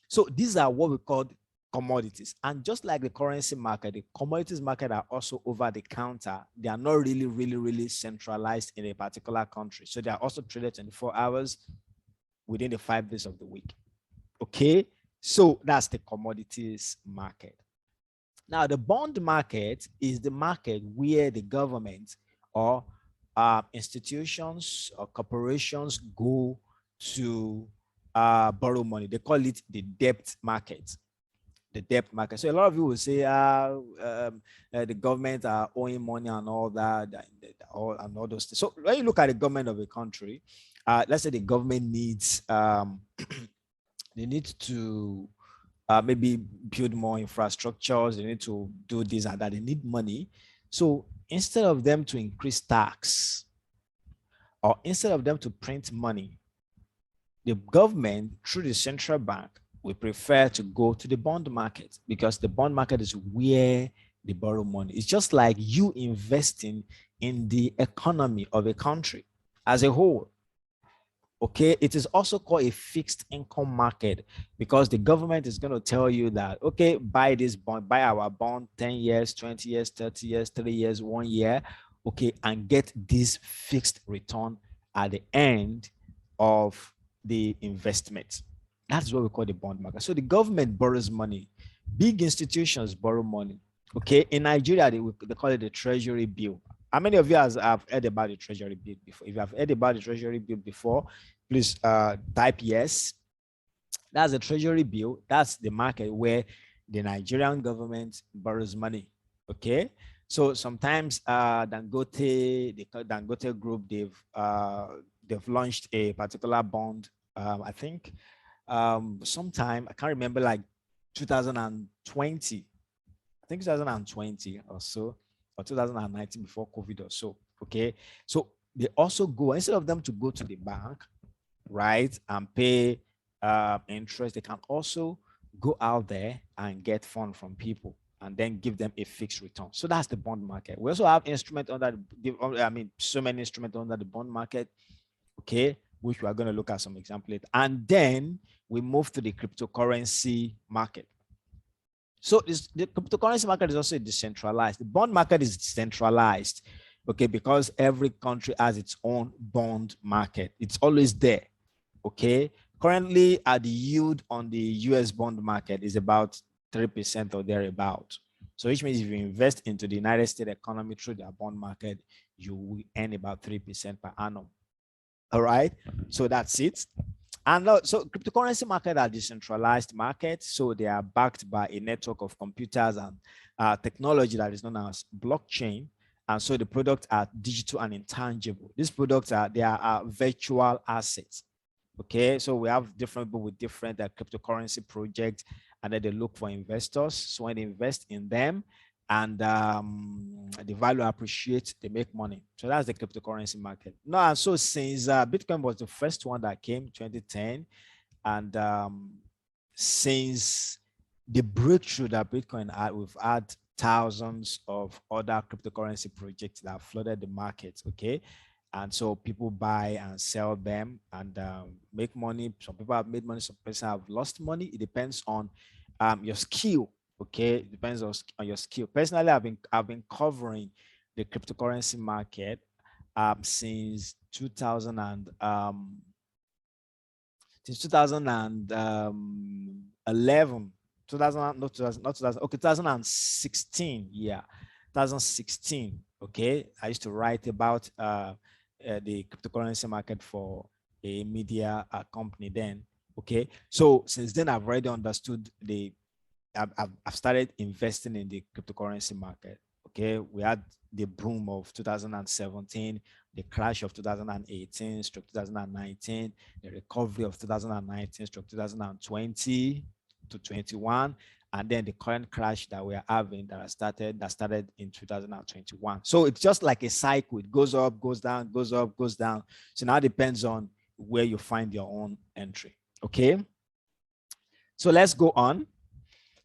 So these are what we call commodities. And just like the currency market, the commodities market are also over the counter. They are not really centralized in a particular country. So they are also traded 24 hours within the 5 days of the week. Okay, so that's the commodities market. Now, the bond market is the market where the government or institutions or corporations go to borrow money. They call it the debt market. The debt market. So a lot of you will say, the government are owing money and all that, and all those things. So when you look at the government of a country, let's say the government needs, they need to maybe build more infrastructures, they need to do this and that, they need money. So instead of them to increase tax, or instead of them to print money, the government, through the central bank, we prefer to go to the bond market because the bond market is where they borrow money. It's just like you investing in the economy of a country as a whole. Okay, it is also called a fixed income market because the government is going to tell you that, okay, buy this bond, buy our bond 10 years, 20 years, 30 years, 3 years, 1 year, okay, and get this fixed return at the end of the investment. That's what we call the bond market. So the government borrows money. Big institutions borrow money. Okay, in Nigeria, they call it the treasury bill. How many of you have heard about the treasury bill before? If you have heard about the treasury bill before, please type yes. That's the treasury bill. That's the market where the Nigerian government borrows money. Okay, so sometimes Dangote, the Dangote group, they've launched a particular bond. I think sometime, I can't remember, like 2020. I think 2020 or so, or 2019 before COVID or so. Okay, so they also go, instead of them to go to the bank, right, and pay interest, they can also go out there and get funds from people and then give them a fixed return. So that's the bond market. We also have instruments under so many instruments under the bond market, okay, which we are going to look at some examples. And then we move to the cryptocurrency market. So the cryptocurrency market is also decentralized. The bond market is decentralized, okay, because every country has its own bond market. It's always there, okay. Currently, the yield on the US bond market is about 3% or thereabout. So which means if you invest into the United States economy through their bond market, you will earn about 3% per annum. All right, so that's it. And so cryptocurrency market are decentralized markets. So they are backed by a network of computers and technology that is known as blockchain. And so the products are digital and intangible. These products are virtual assets. Okay, so we have different people with different cryptocurrency projects, and then they look for investors. So when they invest in them and the value appreciates, they make money. So that's the cryptocurrency market. No, and so since Bitcoin was the first one that came 2010, and since the breakthrough that Bitcoin had, we've had thousands of other cryptocurrency projects that have flooded the market. Okay. And so people buy and sell them and make money. Some people have made money, some people have lost money. It depends on your skill. Okay. It depends on your skill. Personally, I've been covering the cryptocurrency market since 2000 and since 2011, 2000, not 2000, not 2000, okay, 2016, yeah, 2016, okay. I used to write about the cryptocurrency market for a media company then, okay. So since then, I've already understood I've started investing in the cryptocurrency market. Okay, we had the boom of 2017, the crash of 2018, stroke 2019, the recovery of 2019, stroke 2020 to 21, and then the current crash that we're having that started in 2021. So it's just like a cycle. It goes up, goes down, goes up, goes down. So now it depends on where you find your own entry. Okay. So let's go on.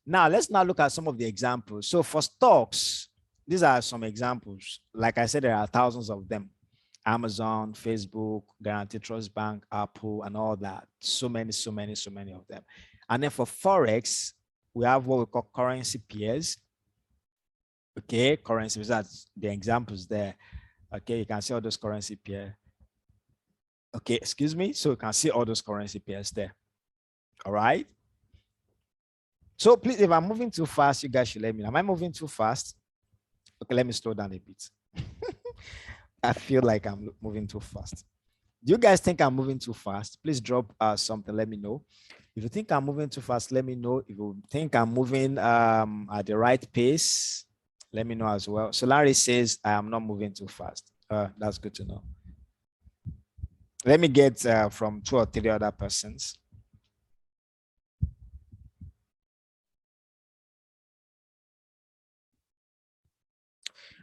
Now, let's now look at some of the examples. So for stocks, these are some examples. Like I said, there are thousands of them. Amazon, Facebook, Guaranty Trust Bank, Apple, and all that. So many, so many, so many of them. And then for Forex, we have what we call currency pairs. Okay, currency, that's the examples there. Okay, you can see all those currency pairs. Okay, excuse me. So you can see all those currency pairs there. All right. So please, if I'm moving too fast, you guys should let me know. Am I moving too fast? Okay, let me slow down a bit. I feel like I'm moving too fast. Do you guys think I'm moving too fast? Please drop something. Let me know. If you think I'm moving too fast, let me know. If you think I'm moving at the right pace, let me know as well. So Larry says I am not moving too fast. That's good to know. Let me get from 2 or 3 other persons.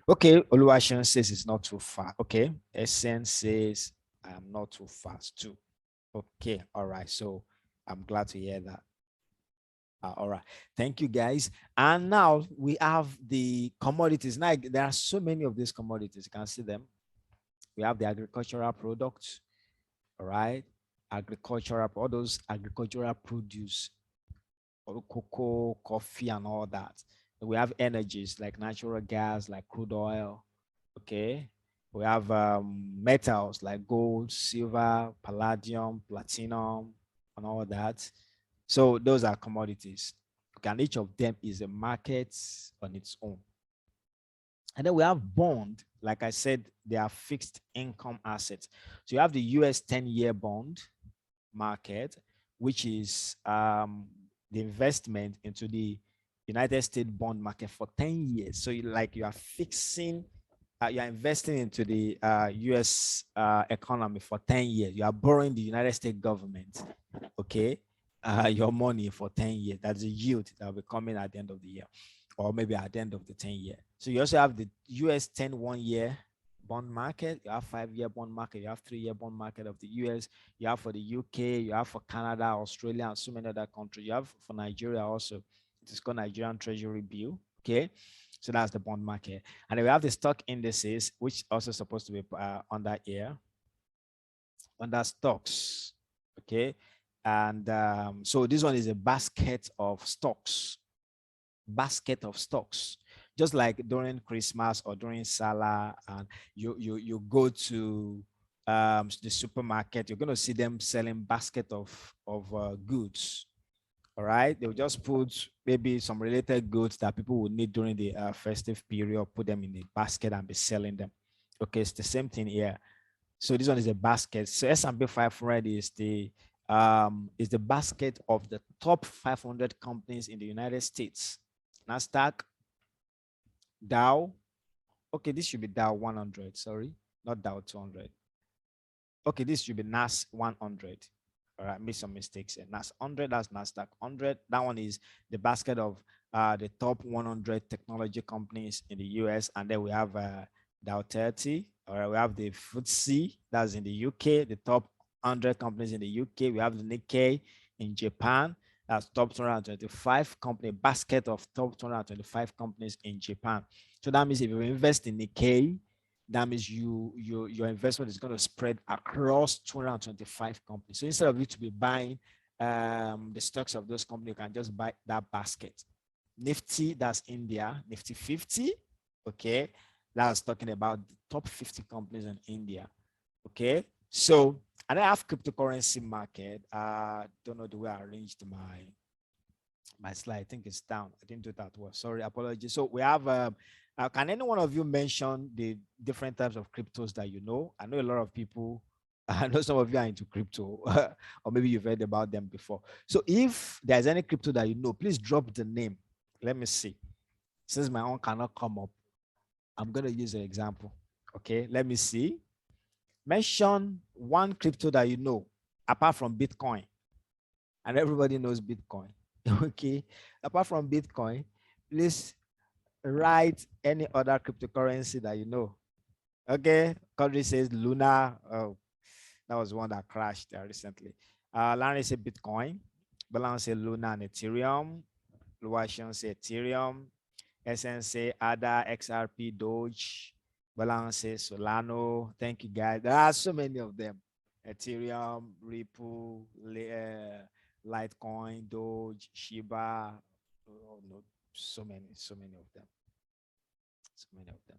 Okay, Oluwashan says it's not too far. Okay, SN says I am not too fast too. Okay, all right. So I'm glad to hear that. All right, thank you guys. And now we have the commodities. Now there are so many of these commodities. You can see them. We have the agricultural products. All right, agricultural, all those agricultural produce, cocoa, coffee, and all that. We have energies like natural gas, like crude oil. Okay. We have metals like gold, silver, palladium, platinum, and all that. So those are commodities. And each of them is a market on its own. And then we have bond. Like I said, they are fixed income assets. So you have the US 10-year bond market, which is the investment into the United States bond market for 10 years. So you are fixing, you're investing into the US economy for 10 years. You are borrowing the United States government, okay, your money for 10 years. That's the yield that will be coming at the end of the year, or maybe at the end of the 10 year. So you also have the US 10 1-year bond market, you have 5-year bond market, you have 3-year bond market of the US, you have for the UK, you have for Canada, Australia, and so many other countries. You have for Nigeria also. It's called Nigerian Treasury Bill. Okay. So that's the bond market. And then we have the stock indices, which also supposed to be under here, under stocks. Okay. And so this one is a basket of stocks. Basket of stocks. Just like during Christmas or during Salah, and you go to the supermarket, you're going to see them selling basket of goods. All right, they'll just put maybe some related goods that people would need during the festive period, put them in a basket and be selling them. Okay, it's the same thing here. So this one is a basket. So S&P 500 is the basket of the top 500 companies in the United States. Nasdaq, Dow. Okay, this should be Dow 100. Sorry, not Dow 200. Okay, this should be NAS 100. All right, made some mistakes. And that's 100, that's NASDAQ 100. That one is the basket of the top 100 technology companies in the US. And then we have Dow 30. All right, we have the FTSE, that's in the UK, the top 100 companies in the UK. We have the Nikkei in Japan. That's top 225 company basket of top 225 companies in Japan. So that means if you invest in Nikkei, that means your investment is going to spread across 225 companies. So instead of you to be buying the stocks of those companies, you can just buy that basket. Nifty, that's India, Nifty 50. Okay, that's talking about the top 50 companies in India. Okay, so and I have cryptocurrency market. Don't know the way I arranged my slide. I think it's down. I didn't do that well. Sorry, apologies. So we have can any one of you mention the different types of cryptos that you know? I know a lot of people, I know some of you are into crypto, or maybe you've heard about them before. So if there's any crypto that you know, please drop the name. Let me see. Since my own cannot come up, I'm going to use an example. Okay, let me see. Mention one crypto that you know, apart from Bitcoin. And everybody knows Bitcoin. Okay, apart from Bitcoin, please write any other cryptocurrency that you know. Okay, Country says Luna. Oh, that was one that crashed there recently. Larry said Bitcoin. Balance say Luna and Ethereum. Luation say Ethereum. SN say ADA, XRP, Doge. Balance say Solano. Thank you guys. There are so many of them. Ethereum, Ripple, Litecoin, Doge, Shiba. Oh, no, so many of them. So many of them.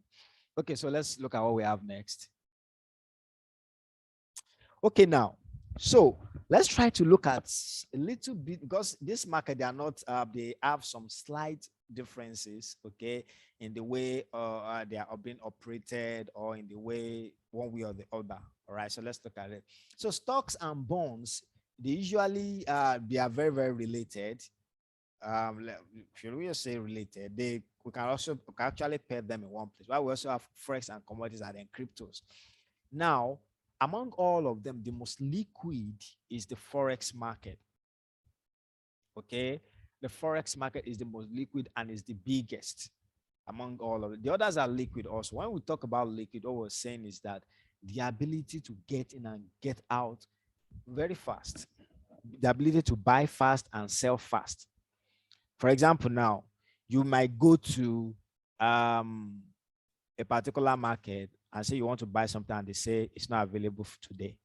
Okay, so let's look at what we have next. Okay, now, so let's try to look at a little bit because this market, they are not, they have some slight differences, okay, in the way they are being operated or in the way one way or the other. All right, so let's look at it. So stocks and bonds, they usually they are very, very related. Should we just say related? We can actually pair them in one place. While we also have forex and commodities and then cryptos. Now, among all of them, the most liquid is the forex market. Okay, the forex market is the most liquid and is the biggest among all of it. The others are liquid also. When we talk about liquid, what we're saying is that the ability to get in and get out very fast, the ability to buy fast and sell fast. For example, now you might go to a particular market and say you want to buy something and they say it's not available for today.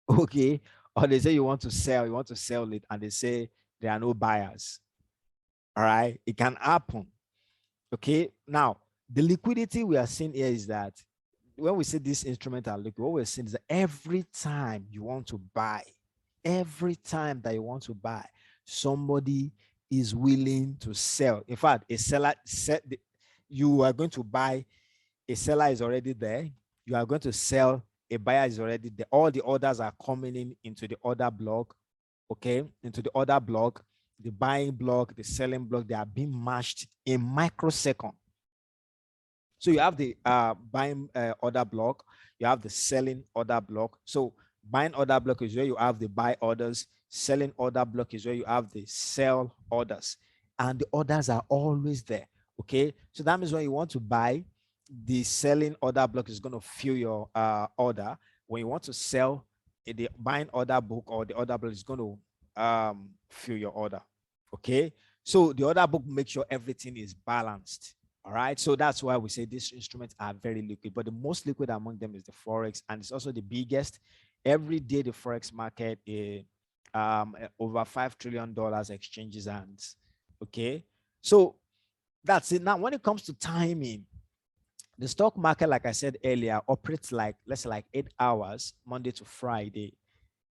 Okay. Or they say you want to sell it and they say there are no buyers. All right. It can happen. Okay. Now, the liquidity we are seeing here is that when we say this instrument are liquid, what we're saying is that every time you want to buy, somebody is willing to sell. In fact, a seller said you are going to buy, a seller is already there. You are going to sell, a buyer is already there. All the orders are coming in into the order block, okay, into the order block, the buying block, the selling block, they are being matched in microsecond. So you have the buying order block, you have the selling order block. So buying order block is where you have the buy orders, selling order block is where you have the sell orders, and the orders are always there. Okay, so that means when you want to buy, the selling order block is going to fill your order. When you want to sell, the buying order book or the order block is going to fill your order. Okay, so the order book makes sure everything is balanced. All right, so that's why we say these instruments are very liquid, but the most liquid among them is the forex, and it's also the biggest. Every day the forex market is over $5 trillion exchanges hands. Okay, so that's it. Now when it comes to timing, the stock market, like I said earlier, operates like, let's say, like 8 hours Monday to Friday.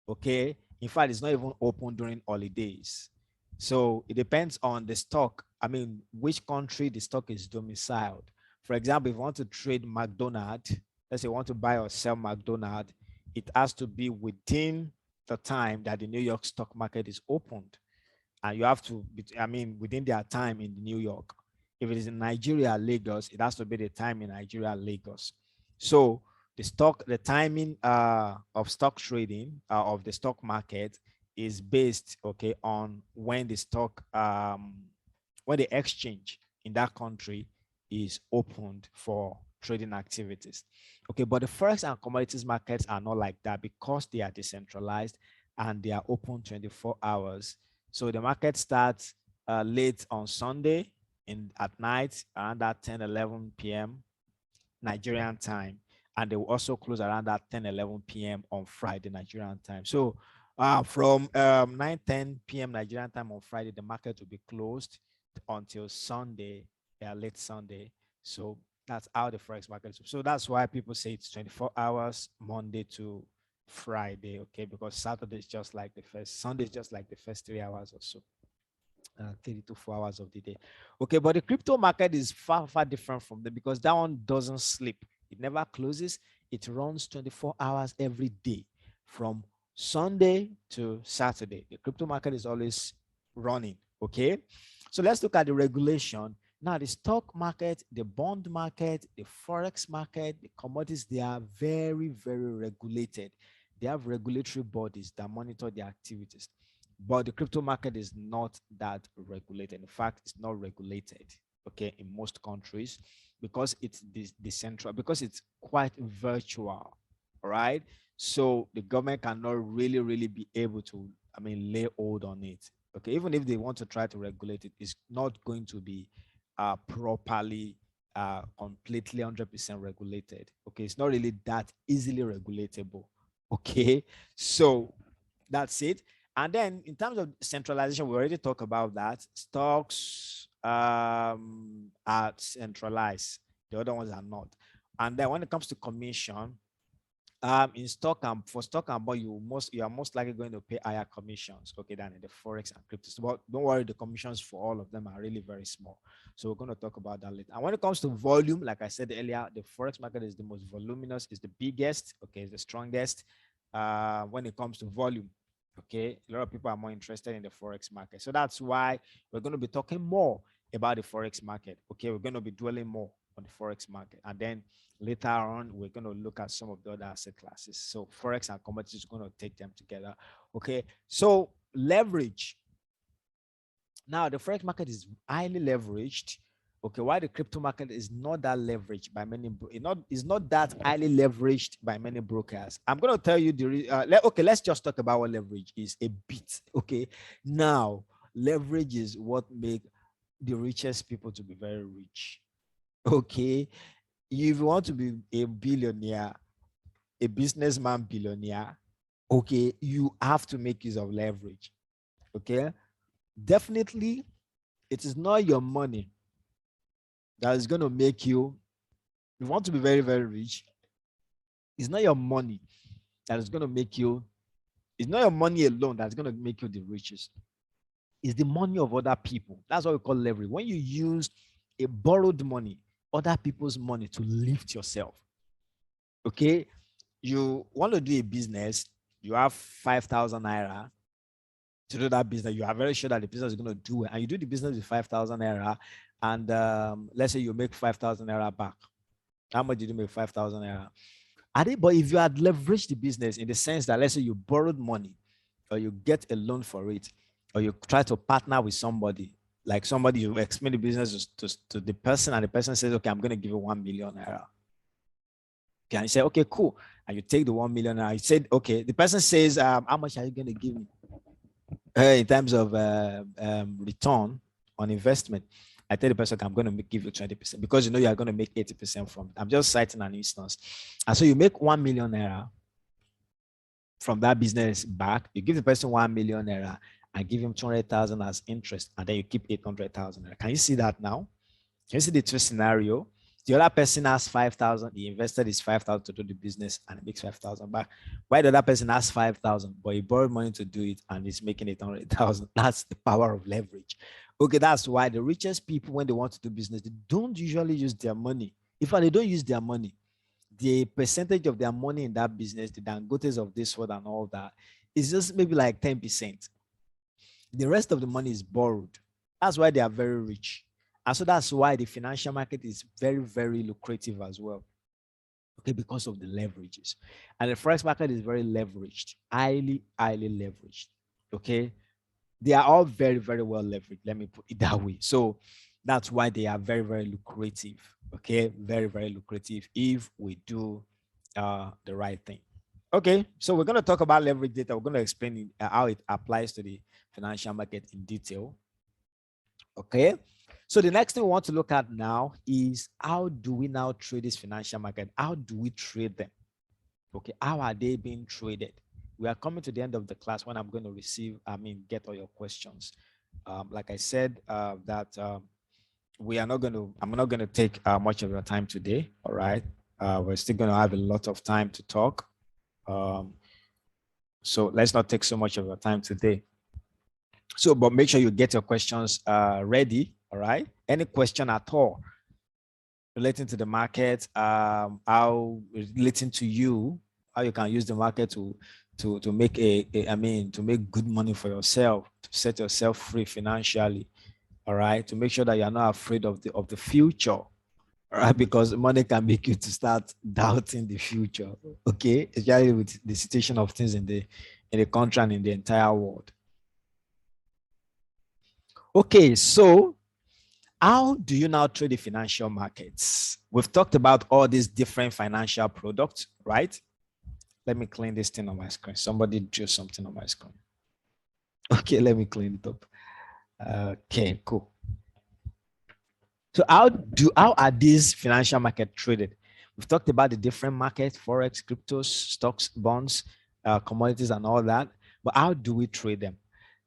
Okay, in fact, it's not even open during holidays. So it depends on the stock. I mean, which country the stock is domiciled. For example, if you want to trade McDonald's, let's say you want to buy or sell McDonald's, it has to be within the time that the New York stock market is opened. And you have to, I mean, within their time in New York. If it is in Nigeria, Lagos, it has to be the time in Nigeria, Lagos. So the timing of stock trading of the stock market is based, okay, on when the when the exchange in that country is opened for trading activities. Okay, but the forex and commodities markets are not like that because they are decentralized and they are open 24 hours. So the market starts late on Sunday at night around that 10, 11 p.m. Nigerian time, and they will also close around that 10, 11 p.m. on Friday Nigerian time. So from 9, 10 p.m. Nigerian time on Friday, the market will be closed until Sunday, late Sunday. So that's how the forex market is. So that's why people say it's 24 hours Monday to Friday, okay? Because Saturday is just like the first, Sunday is just like the first 3 hours or so. 30 to 4 hours of the day. Okay, but the crypto market is far, far different from them because that one doesn't sleep. It never closes. It runs 24 hours every day from Sunday to Saturday. The crypto market is always running. Okay, so let's look at the regulation. Now, the stock market, the bond market, the forex market, the commodities, they are very, very regulated. They have regulatory bodies that monitor their activities. But the crypto market is not that regulated. In fact, it's not regulated, okay, in most countries because it's decentralized, because it's quite virtual, all right? So the government cannot really, really be able to, lay hold on it. Okay, even if they want to try to regulate it, it's not going to be properly, completely 100% regulated. Okay, it's not really that easily regulatable. Okay, so that's it. And then in terms of centralization, we already talked about that. Stocks are centralized. The other ones are not. And then when it comes to commission, in stock and for stock and bond, you are most likely going to pay higher commissions, okay, than in the forex and cryptos. But don't worry, the commissions for all of them are really very small. So we're going to talk about that later. And when it comes to volume, like I said earlier, the forex market is the most voluminous, is the biggest, okay, is the strongest when it comes to volume. Okay, a lot of people are more interested in the forex market. So that's why we're going to be talking more about the forex market. Okay, we're going to be dwelling more on the forex market, and then later on we're going to look at some of the other asset classes. So forex and commodities is going to take them together. Okay, so leverage. Now the forex market is highly leveraged. Okay, why the crypto market is not that leveraged by many, is not that highly leveraged by many brokers. I'm going to tell you okay, let's just talk about what leverage is a bit. Okay, now leverage is what make the richest people to be very rich. Okay, if you want to be a billionaire, a businessman billionaire, okay, you have to make use of leverage. Okay, definitely, it is not your money that is going to make you, if you want to be very, very rich, it's not your money that is going to make you, it's not your money alone that's going to make you the richest. It's the money of other people. That's what we call leverage. When you use a borrowed money, other people's money to lift yourself. Okay, you want to do a business, you have 5,000 naira to do that business. You are very sure that the business is going to do it, and you do the business with 5,000 naira, and let's say you make 5,000 naira back. How much did you make? 5,000 naira. But if you had leveraged the business in the sense that, let's say you borrowed money, or you get a loan for it, or you try to partner with somebody, like somebody, you explain the business to the person, and the person says, okay, I'm going to give you 1 million naira. Okay, and you say, okay, cool. And you take the 1 million naira. You said, okay, the person says, how much are you going to give me? In terms of return on investment, I tell the person, I'm going to give you 20% because you know you are going to make 80% from it. I'm just citing an instance. And so you make 1 million naira from that business back. You give the person 1 million naira and give him 200,000 as interest, and then you keep 800,000 naira. Can you see that now? Can you see the two scenario? The other person has 5,000. He invested his 5,000 to do the business and he makes 5,000 back. Why the other person has 5,000, but he borrowed money to do it and he's making 800,000? That's the power of leverage. Okay, that's why the richest people, when they want to do business, they don't usually use their money. In fact, they don't use their money. The percentage of their money in that business, the dangotes of this world and all that, is just maybe like 10%. The rest of the money is borrowed. That's why they are very rich. And so that's why the financial market is very, very lucrative as well. okay, because of the leverages. And the forex market is very leveraged, highly leveraged. Okay, they are all very, very well leveraged. Let me put it that way. So that's why they are very, very lucrative. Okay, very, very lucrative if we do the right thing. Okay, so we're going to talk about leverage data. We're going to explain how it applies to the financial market in detail. Okay, so the next thing we want to look at now is how do we now trade this financial market? How do we trade them? Okay, how are they being traded? We are coming to the end of the class when I'm going to get all your questions. Like I said, I'm not going to take much of your time today. All right. We're still going to have a lot of time to talk. So let's not take so much of your time today. So, but make sure you get your questions ready. All right. Any question at all relating to the market, how relating to you, how you can use the market to make to make good money for yourself, to set yourself free financially. All right. To make sure that you're not afraid of the future. All right, because money can make you to start doubting the future. Okay, especially with the situation of things in the country and in the entire world. Okay, so how do you now trade the financial markets? We've talked about all these different financial products, right? Let me clean this thing on my screen. Somebody drew something on my screen. Okay, let me clean it up. Okay, cool. So how are these financial markets traded? We've talked about the different markets, forex, cryptos, stocks, bonds, commodities, and all that. But how do we trade them?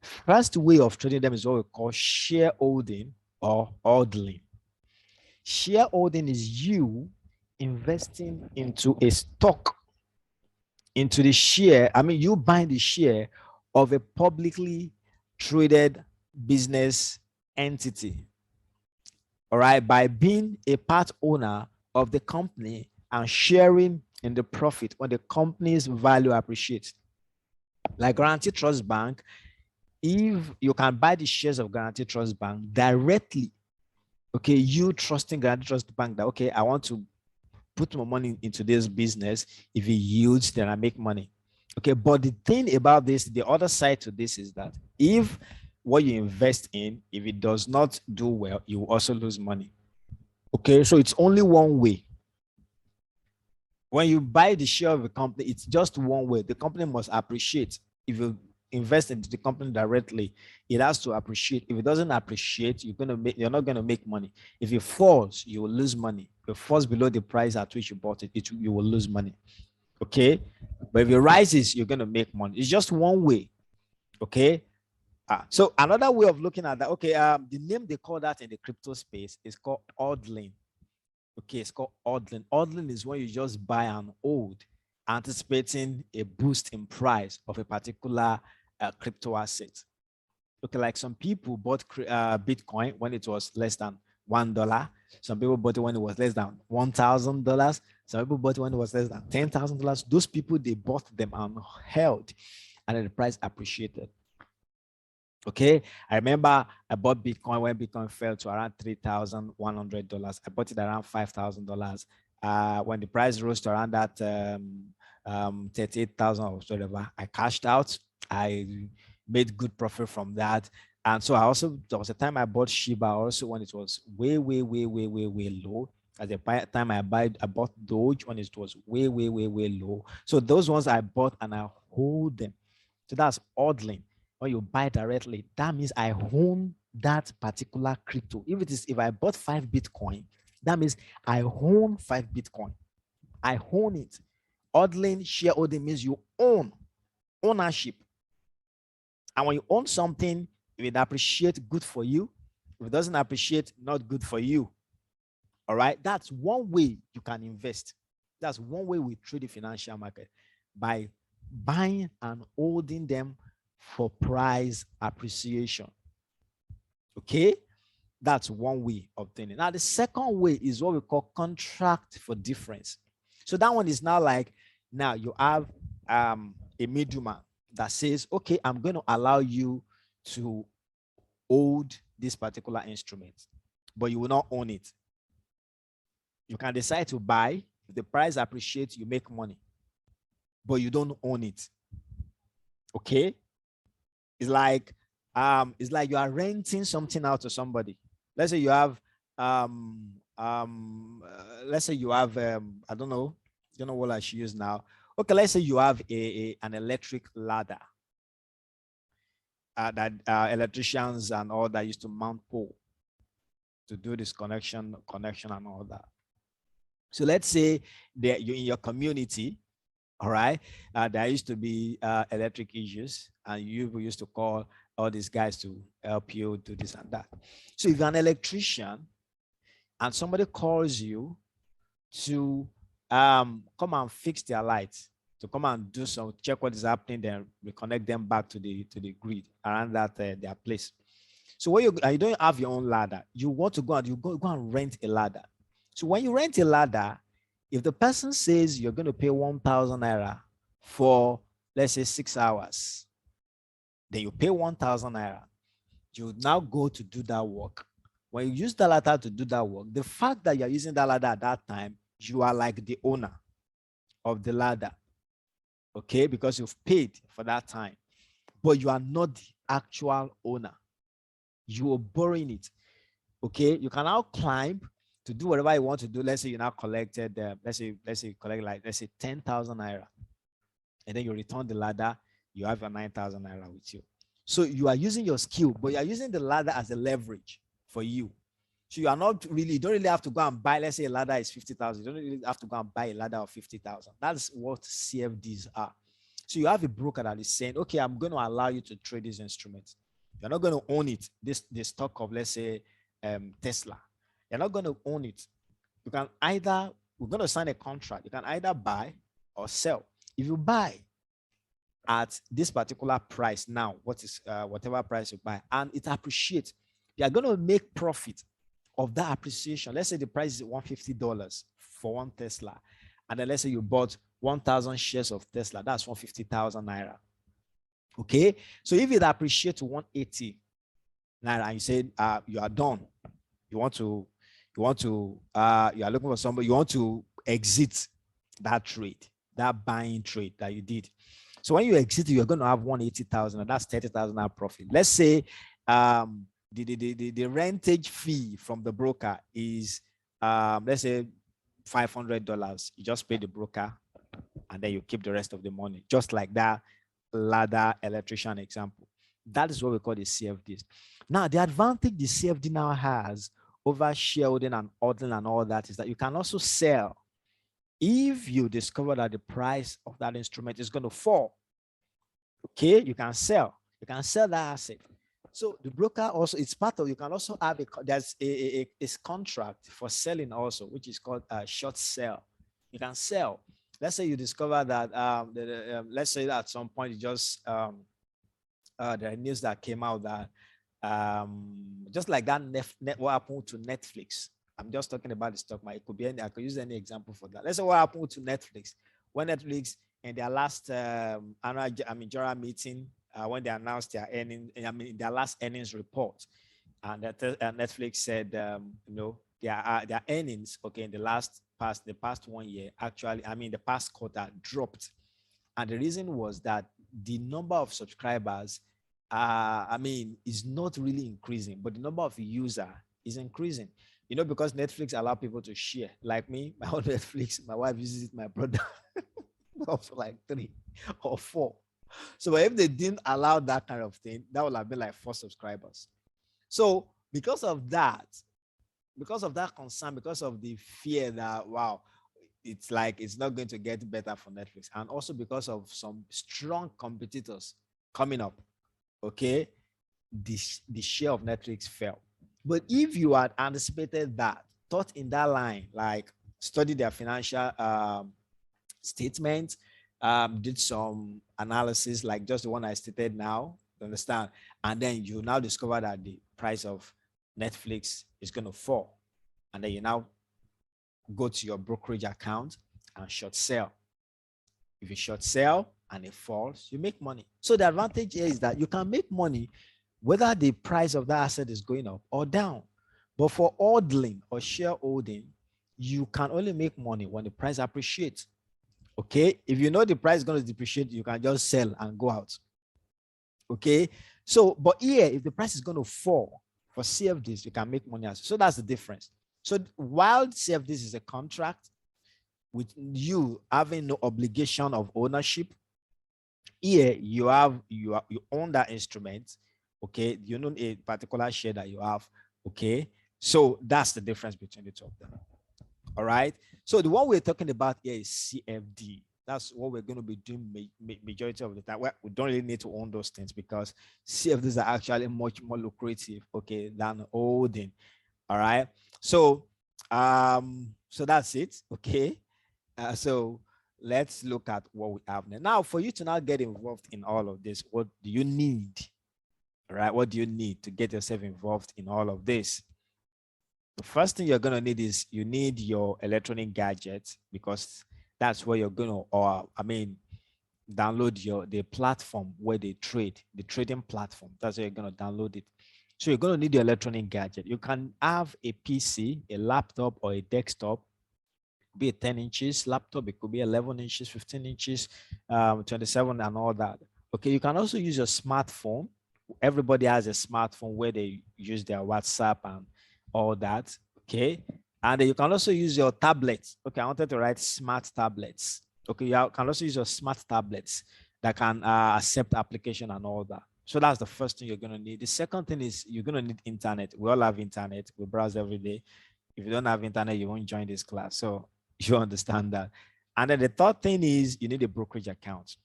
First way of trading them is what we call shareholding or hodling. Shareholding is you investing into a stock, into the share. You buying the share of a publicly traded business entity. All right, by being a part owner of the company and sharing in the profit when the company's value appreciates. Like Guarantee Trust Bank, if you can buy the shares of Guarantee Trust Bank directly, okay, you trusting Guarantee Trust Bank that, okay, I want to put my money into this business. If it yields, then I make money. Okay, but the thing about this, the other side to this is that if what you invest in, if it does not do well, you will also lose money. Okay, so it's only one way. When you buy the share of a company, it's just one way. The company must appreciate. If you invest into the company directly, it has to appreciate. If it doesn't appreciate, you're not gonna make money. If it falls, you will lose money. If it falls below the price at which you bought it, you will lose money. Okay, but if it rises, you're gonna make money. It's just one way. Okay. So another way of looking at that, okay, the name they call that in the crypto space is called hodling. Okay, it's called hodling. Hodling is when you just buy and hold, anticipating a boost in price of a particular crypto asset. Okay, like some people bought Bitcoin when it was less than $1. Some people bought it when it was less than $1,000. Some people bought it when it was less than $10,000. Those people, they bought them and held, and then the price appreciated. Okay, I remember I bought Bitcoin when Bitcoin fell to around $3,100. I bought it around $5,000. When the price rose to around that 38,000 or whatever, I cashed out. I made good profit from that. And so there was a time I bought Shiba also when it was way low. At the time I bought Doge when it was way low. So those ones I bought and I hold them. So that's hodling. When you buy directly, that means I own that particular crypto. If I bought 5 Bitcoin, that means I own 5 Bitcoin. I own it. Hodling, shareholding means you own, ownership. And when you own something, if it appreciates, good for you. If it doesn't appreciate, not good for you. All right. That's one way you can invest. That's one way we trade the financial market, by buying and holding them for price appreciation. Okay, that's one way of doing it. Now, the second way is what we call contract for difference. So that one is now like, now you have a middleman that says, okay, I'm going to allow you to hold this particular instrument, but you will not own it. You can decide to buy, If the price appreciates, you make money, but you don't own it. Okay? It's like you are renting something out to somebody. Let's say you have let's say you have I don't know what I should use now. Okay, let's say you have an electric ladder that electricians and all that used to mount pole to do this connection and all that. So let's say that you in your community, all right, there used to be electric issues, and you used to call all these guys to help you do this and that. So if you're an electrician and somebody calls you to come and fix their lights, to come and do some check what is happening, then reconnect them back to the grid around that their place. So when you don't have your own ladder, you want to go and rent a ladder. So when you rent a ladder, if the person says you're going to pay 1,000 naira for, let's say, 6 hours, then you pay 1,000 naira. You now go to do that work. When you use the ladder to do that work, the fact that you're using that ladder at that time, you are like the owner of the ladder, okay? Because you've paid for that time, but you are not the actual owner. You are borrowing it, okay? You can now climb to do whatever you want to do. Let's say you now collected, let's say you collect like, let's say 10,000 naira, and then you return the ladder, you have your 9,000 naira with you. So you are using your skill, but you are using the ladder as a leverage for you. So you are not really, you don't really have to go and buy, let's say a ladder is 50,000. You don't really have to go and buy a ladder of 50,000. That's what CFDs are. So you have a broker that is saying, okay, I'm going to allow you to trade these instruments. You're not going to own it. The stock of, let's say, Tesla. You're not going to own it. You can either, we're going to sign a contract. You can either buy or sell. If you buy at this particular price now, what is whatever price you buy, and it appreciates, you are going to make profit of that appreciation. Let's say the price is $150 for one Tesla, and then let's say you bought 1,000 shares of Tesla. That's 150,000 naira. Okay, so if it appreciates to 180 naira, and you said you are done, you are looking for somebody, you want to exit that trade, that buying trade that you did. So when you exit, you're going to have 180,000, and that's 30,000 profit. Let's say the rentage fee from the broker is let's say $500. You just pay the broker, and then you keep the rest of the money, just like that ladder electrician example. That is what we call the CFDs. Now, the advantage the CFD now has over shareholding and ordering and all that is that you can also sell if you discover that the price of that instrument is going to fall. Okay, you can sell that asset. So the broker also, it's part of, you can also have there's a contract for selling also, which is called a short sell. You can sell. Let's say you discover that let's say that at some point you just the news that came out that just like that what happened to Netflix. I'm just talking about the stock market. It could be any, I could use any example for that. Let's say what happened to Netflix. When Netflix in their last annual general meeting, when they announced their earnings, their last earnings report, and Netflix said, their earnings, okay, in the past 1 year, actually, the past quarter dropped, and the reason was that the number of subscribers, is not really increasing, but the number of users is increasing. Because Netflix allow people to share. Like me, my own Netflix, my wife uses it, my brother, also like 3 or 4. So if they didn't allow that kind of thing, that would have been like 4 subscribers. So because of that concern, because of the fear that, wow, it's like it's not going to get better for Netflix, and also because of some strong competitors coming up, okay, the share of Netflix fell. But if you had anticipated that, thought in that line, like study their financial statements, did some analysis like just the one I stated now, you understand? And then you now discover that the price of Netflix is going to fall. And then you now go to your brokerage account and short sell. If you short sell and it falls, you make money. So the advantage here is that you can make money whether the price of that asset is going up or down. But for ordering or shareholding, you can only make money when the price appreciates. Okay, if you know the price is going to depreciate, you can just sell and go out. Okay, so but here, if the price is going to fall for CFDs, you can make money as so. That's the difference. So while CFDs is a contract with you having no obligation of ownership, here you own that instrument. Okay, you know a particular share that you have. Okay, so that's the difference between the two of them. All right, so the one we're talking about here is CFD. That's what we're going to be doing majority of the time. Well, we don't really need to own those things because CFDs are actually much more lucrative, okay, than holding. All right, so so that's it. Okay, so let's look at what we have now. Now, for you to now get involved in all of this, what do you need? All right, what do you need to get yourself involved in all of this? The first thing you're going to need is you need your electronic gadget, because that's where you're going to, or I mean, download the platform where they trade, the trading platform. That's where you're going to download it. So you're going to need your electronic gadget. You can have a PC, a laptop, or a desktop. Be it 10 inches laptop, it could be 11 inches, 15 inches, 27 and all that. Okay, you can also use your smartphone. Everybody has a smartphone where they use their WhatsApp and all that. Okay, and you can also use your tablets. Okay, I wanted to write smart tablets. Okay, you can also use your smart tablets that can accept application and all that. So that's the first thing you're going to need. The second thing is you're going to need internet. We all have internet. We browse every day. If you don't have internet, you won't join this class. So you understand that. And then the third thing is you need a brokerage account.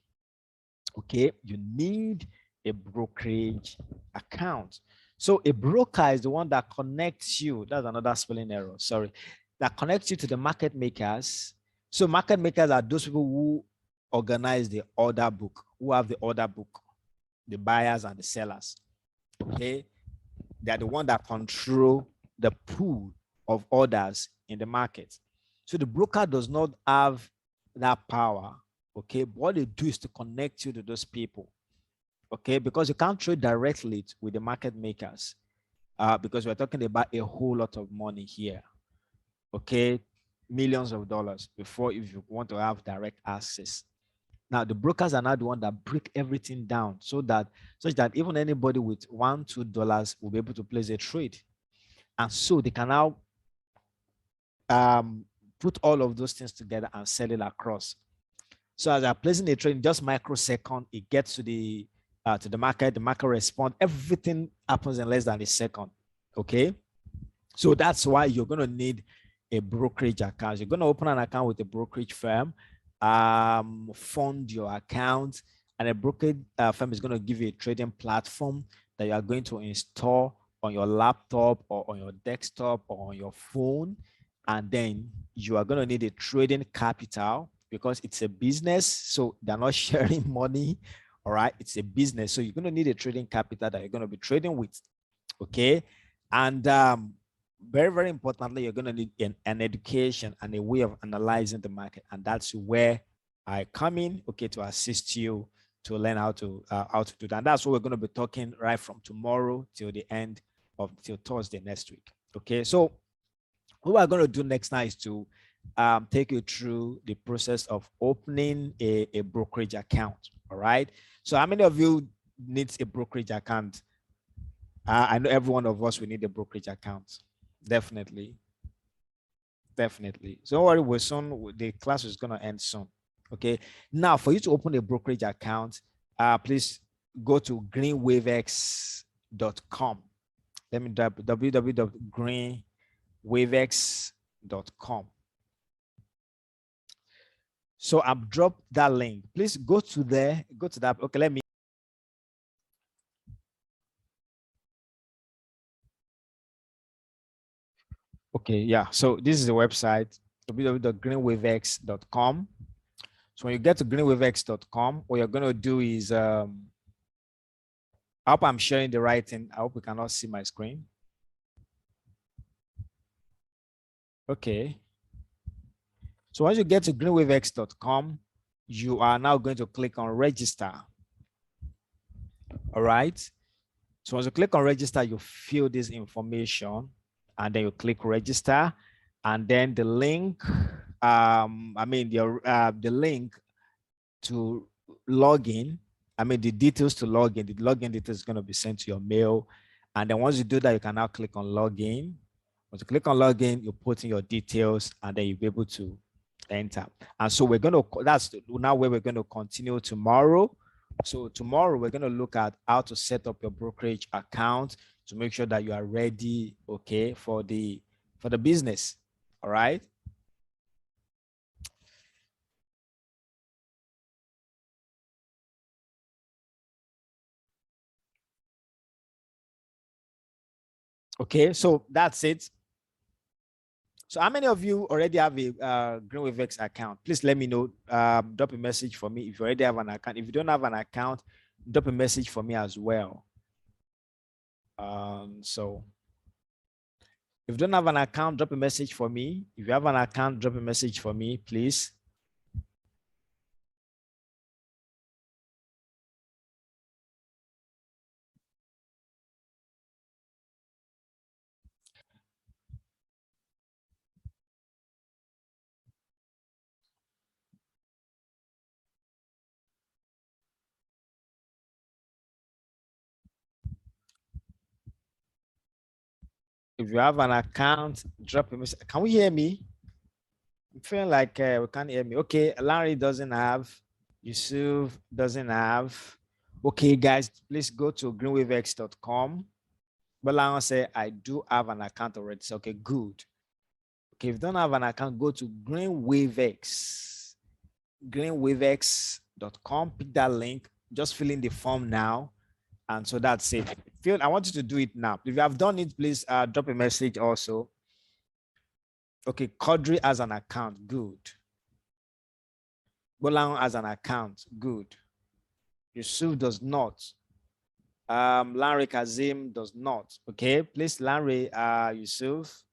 Okay, you need a brokerage account. So a broker is the one that connects you. That's another spelling error. Sorry. That connects you to the market makers. So market makers are those people who organize the order book, who have the order book, the buyers and the sellers. Okay, they're the one that control the pool of orders in the market. So the broker does not have that power. Okay, but what they do is to connect you to those people. Okay, because you can't trade directly with the market makers, because we're talking about a whole lot of money here. Okay, millions of dollars before if you want to have direct access. Now the brokers are not the one that break everything down so that such that even anybody with $1-2 will be able to place a trade, and so they can now put all of those things together and sell it across. So as I'm placing a trade in just microsecond, it gets to the market, the market responds, everything happens in less than a second. Okay, so that's why you're going to need a brokerage account. You're going to open an account with a brokerage firm, fund your account, and a brokerage firm is going to give you a trading platform that you are going to install on your laptop or on your desktop or on your phone. And then you are going to need a trading capital because it's a business. So they're not sharing money. All right. It's a business. So you're going to need a trading capital that you're going to be trading with. Okay. And very, very importantly, you're going to need an education and a way of analyzing the market. And that's where I come in, okay, to assist you to learn how to do that. And that's what we're going to be talking right from tomorrow till the end of till Thursday next week. Okay. So what we're going to do next now is to take you through the process of opening a brokerage account. All right. So how many of you needs a brokerage account? I know every one of us will need a brokerage account. Definitely. Definitely. So don't worry, we're soon, the class is going to end soon. Okay. Now, for you to open a brokerage account, please go to greenwavex.com. Let me type www.greenwavex.com. So I've dropped that link. Please go to there, go to that. Okay, let me. Okay, yeah. So this is the website, www.greenwavex.com. So when you get to greenwavex.com, what you're going to do is, I hope I'm sharing the right thing. I hope you cannot see my screen. Okay. So once you get to greenwavex.com, you are now going to click on register. All right. So once you click on register, you fill this information and then you click register. and then the link, the link to log in, the details to log in, the login details is going to be sent to your mail. And then once you do that, you can now click on login. Once you click on login, you put in your details and then you'll be able to enter. And so that's now where we're going to continue tomorrow. So tomorrow we're going to look at how to set up your brokerage account to make sure that you are ready, okay, for the business. All right. Okay, so that's it. So how many of you already have a GreenWaveX account? Please let me know. Drop a message for me if you already have an account. If you don't have an account, drop a message for me as well. So if you don't have an account, drop a message for me. If you have an account, drop a message for me, please. If you have an account, drop a message. Can we hear me? I'm feeling like we can't hear me. Okay, Larry doesn't have. Yusuf doesn't have. Okay, guys, please go to greenwavex.com. But like I say, I do have an account already. So, okay, good. Okay, if you don't have an account, go to greenwavex. Greenwavex.com. Pick that link. Just fill in the form now. And so that's it. I want you to do it now. If you have done it, please drop a message also. Okay, Quadri has an account. Good. Bolang has an account. Good. Yusuf does not. Larry Kazim does not. Okay, please, Larry, Yusuf,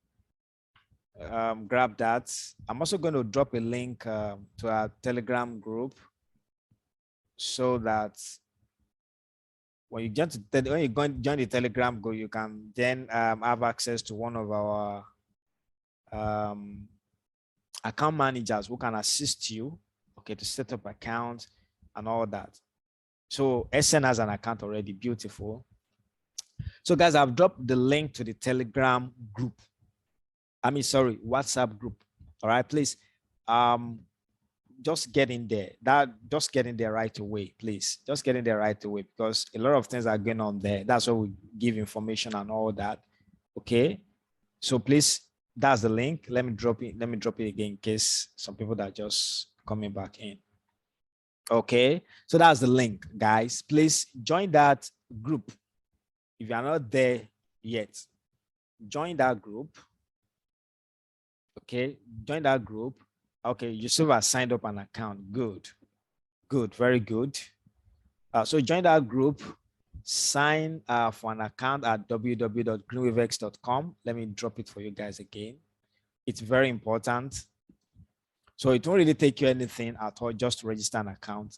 grab that. I'm also going to drop a link to our Telegram group so that when you join the Telegram group, you can then have access to one of our account managers who can assist you, okay, to set up accounts and all that. So SN has an account already. Beautiful. So guys, I've dropped the link to the Telegram group. WhatsApp group. All right, please. Just get in there. Just get in there right away, please. Just get in there right away because a lot of things are going on there. That's why we give information and all that. Okay. So please, that's the link. Let me drop it. Let me drop it again in case some people that are just coming back in. Okay. So that's the link, guys. Please join that group. If you are not there yet, join that group. Okay. Join that group. Okay. Yusuf has signed up an account. Good. Good. Very good. So join that group. Sign for an account at www.greenwavex.com. Let me drop it for you guys again. It's very important. So it won't really take you anything at all just to register an account,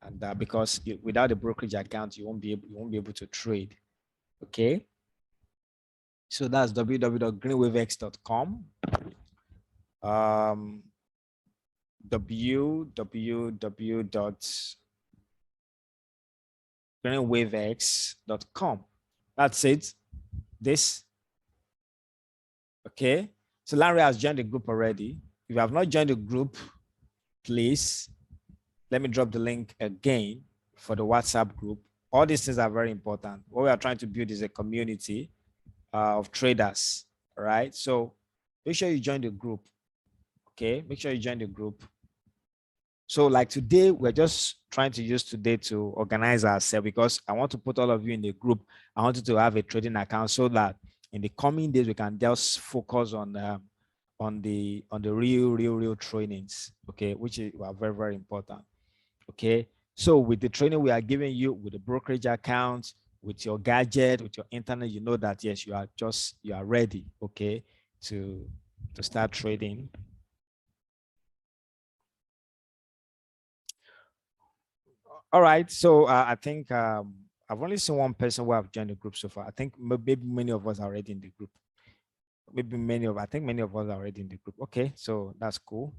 and because without a brokerage account, you won't be able to trade. Okay. So that's www.greenwavex.com. www.greenwavex.com. That's it. This. Okay. So Larry has joined the group already. If you have not joined the group, please let me drop the link again for the WhatsApp group. All these things are very important. What we are trying to build is a community of traders. All right. So make sure you join the group. Okay. Make sure you join the group. So like today, we're just trying to use today to organize ourselves because I want to put all of you in the group. I want you to have a trading account so that in the coming days, we can just focus on the real trainings, okay, which are very, very important. Okay. So with the training we are giving you, with the brokerage account, with your gadget, with your internet, you know that yes, you are ready, okay, to start trading. All right. So I think I've only seen one person who have joined the group so far. I think maybe many of us are already in the group. maybe I think many of us are already in the group. Okay, so that's cool.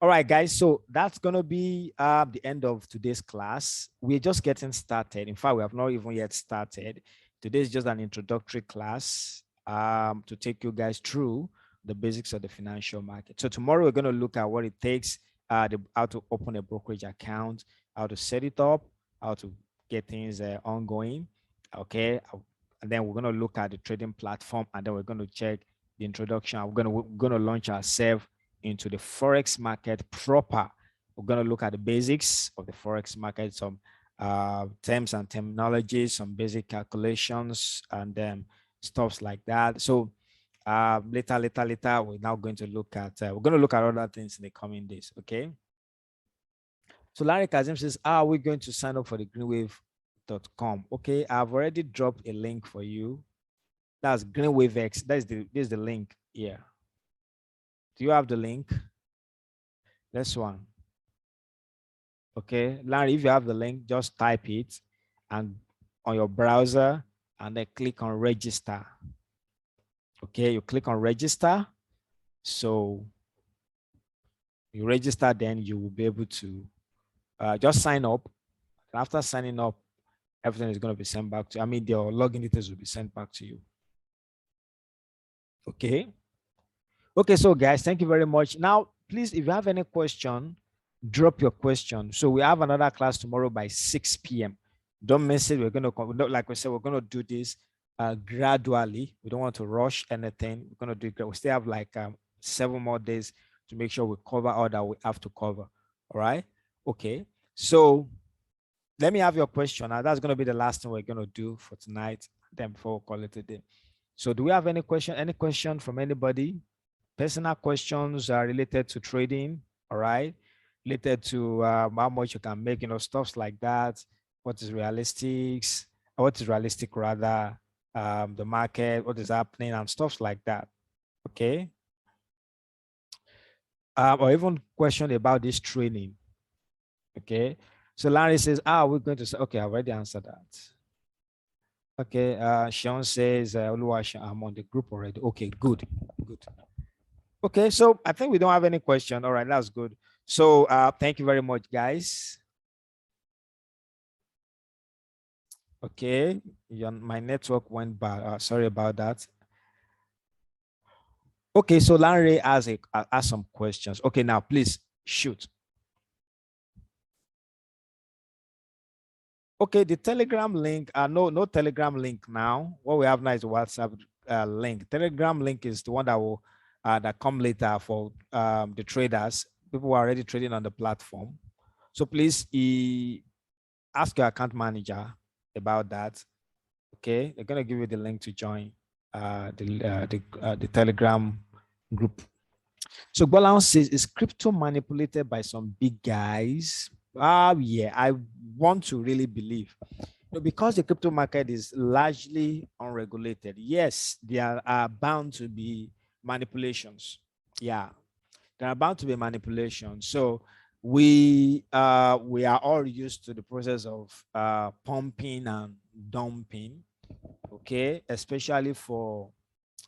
All right, guys. So that's gonna be the end of today's class. We're just getting started. In fact, we have not even yet started. Today is just an introductory class to take you guys through the basics of the financial market. So tomorrow we're gonna look at what it takes, how to open a brokerage account, how to set it up, how to get things ongoing. Okay, and then we're gonna look at the trading platform, and then we're gonna check the introduction. We're gonna launch ourselves into the Forex market proper. We're going to look at the basics of the Forex market, some terms and terminologies, some basic calculations, and then stuffs like that. So later, we're now going to look at, we're going to look at other things in the coming days, okay? So Larry Kazim says, are we going to sign up for the greenwave.com? Okay, I've already dropped a link for you. That's GreenwaveX. This is the link here. Do you have the link? This one. Okay, Larry, if you have the link, just type it and on your browser and then click on register. Okay, you click on register. So you register, then you will be able to just sign up. After signing up, everything is going to be sent back to you. I mean, your login details will be sent back to you. Okay. Okay, so guys, thank you very much. Now, please, if you have any question, drop your question. So we have another class tomorrow by 6 p.m. Don't miss it. We're going to, like we said, we're going to do this gradually. We don't want to rush anything. We're going to do it. We still have like 7 more days to make sure we cover all that we have to cover. All right. Okay. So let me have your question. Now, that's going to be the last thing we're going to do for tonight. Then before we call it a day. So do we have any question? Any question from anybody? Personal questions are related to trading, all right? Related to how much you can make, stuffs like that. What is realistic rather, the market, what is happening and stuffs like that, okay? Or even question about this training, okay? So Larry says, we're going to say, okay, I already answered that. Okay, Sean says, I'm on the group already. Okay, good. Okay, so I think we don't have any question. All right, that's good. So thank you very much, guys. Okay, my network went bad. Sorry about that. Okay, so Larry has some questions. Okay, now please shoot. Okay, the Telegram link. No Telegram link now. What we have now is the WhatsApp link. Telegram link is the one that will that come later for the traders. People who are already trading on the platform. So please ask your account manager about that. Okay, they're gonna give you the link to join the Telegram group. So Bolan says, is crypto manipulated by some big guys? Yeah, I want to really believe. Because the crypto market is largely unregulated, yes, there are bound to be manipulations. Yeah, there are bound to be manipulations. So we are all used to the process of pumping and dumping, okay, especially for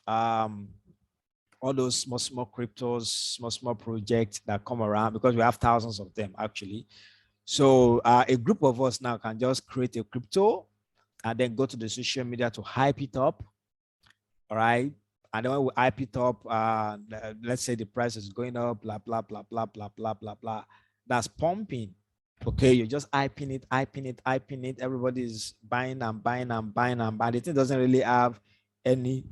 all those small cryptos, small projects that come around, because we have thousands of them actually. So a group of us now can just create a crypto and then go to the social media to hype it up. All right. And then when we hype it up, let's say the price is going up, blah, blah, blah, blah, blah, blah, blah, blah. That's pumping. Okay, you're just hyping it. Everybody's buying and buying and buying and buying. The thing doesn't really have any,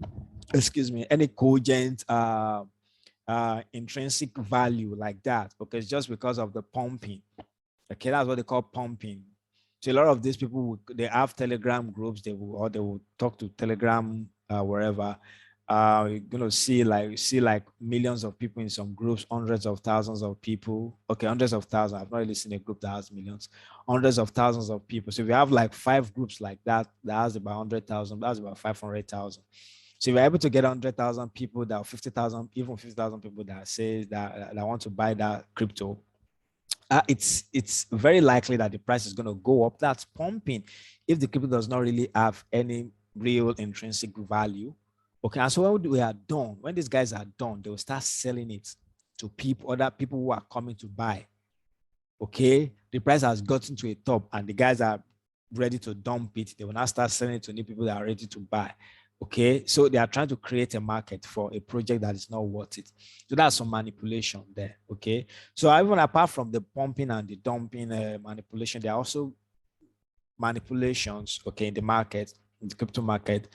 any cogent intrinsic value like that, because just because of the pumping. Okay, that's what they call pumping. So a lot of these people, they have Telegram groups. They will talk to Telegram wherever. You're gonna see like millions of people in some groups, hundreds of thousands of people. Okay, hundreds of thousands. I've not really seen a group that has millions, hundreds of thousands of people. So if you have like 5 groups like that, that has about 100,000. That's about 500,000. So if you're able to get 100,000 people, that 50,000, even 50,000 people that says that want to buy that crypto, it's very likely that the price is going to go up. That's pumping. If the crypto does not really have any real intrinsic value, Okay, and so when we are done, when these guys are done, they will start selling it to people, other people who are coming to buy. Okay, the price has gotten to a top and the guys are ready to dump it. They will now start selling it to new people that are ready to buy. Okay, so they are trying to create a market for a project that is not worth it. So that's some manipulation there. Okay, so even apart from the pumping and the dumping manipulation, there are also manipulations, okay, in the market, in the crypto market.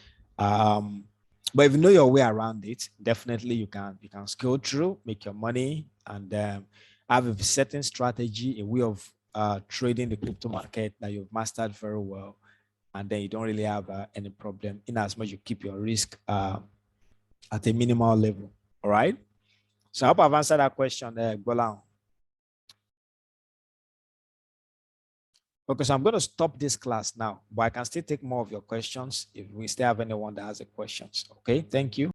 But if you know your way around it, definitely you can scale through, make your money, and have a certain strategy, a way of trading the crypto market that you've mastered very well, and then you don't really have any problem in as much you keep your risk at a minimal level. All right. So I hope I've answered that question, Golan. Okay, so I'm going to stop this class now, but I can still take more of your questions if we still have anyone that has a questions. Okay, thank you.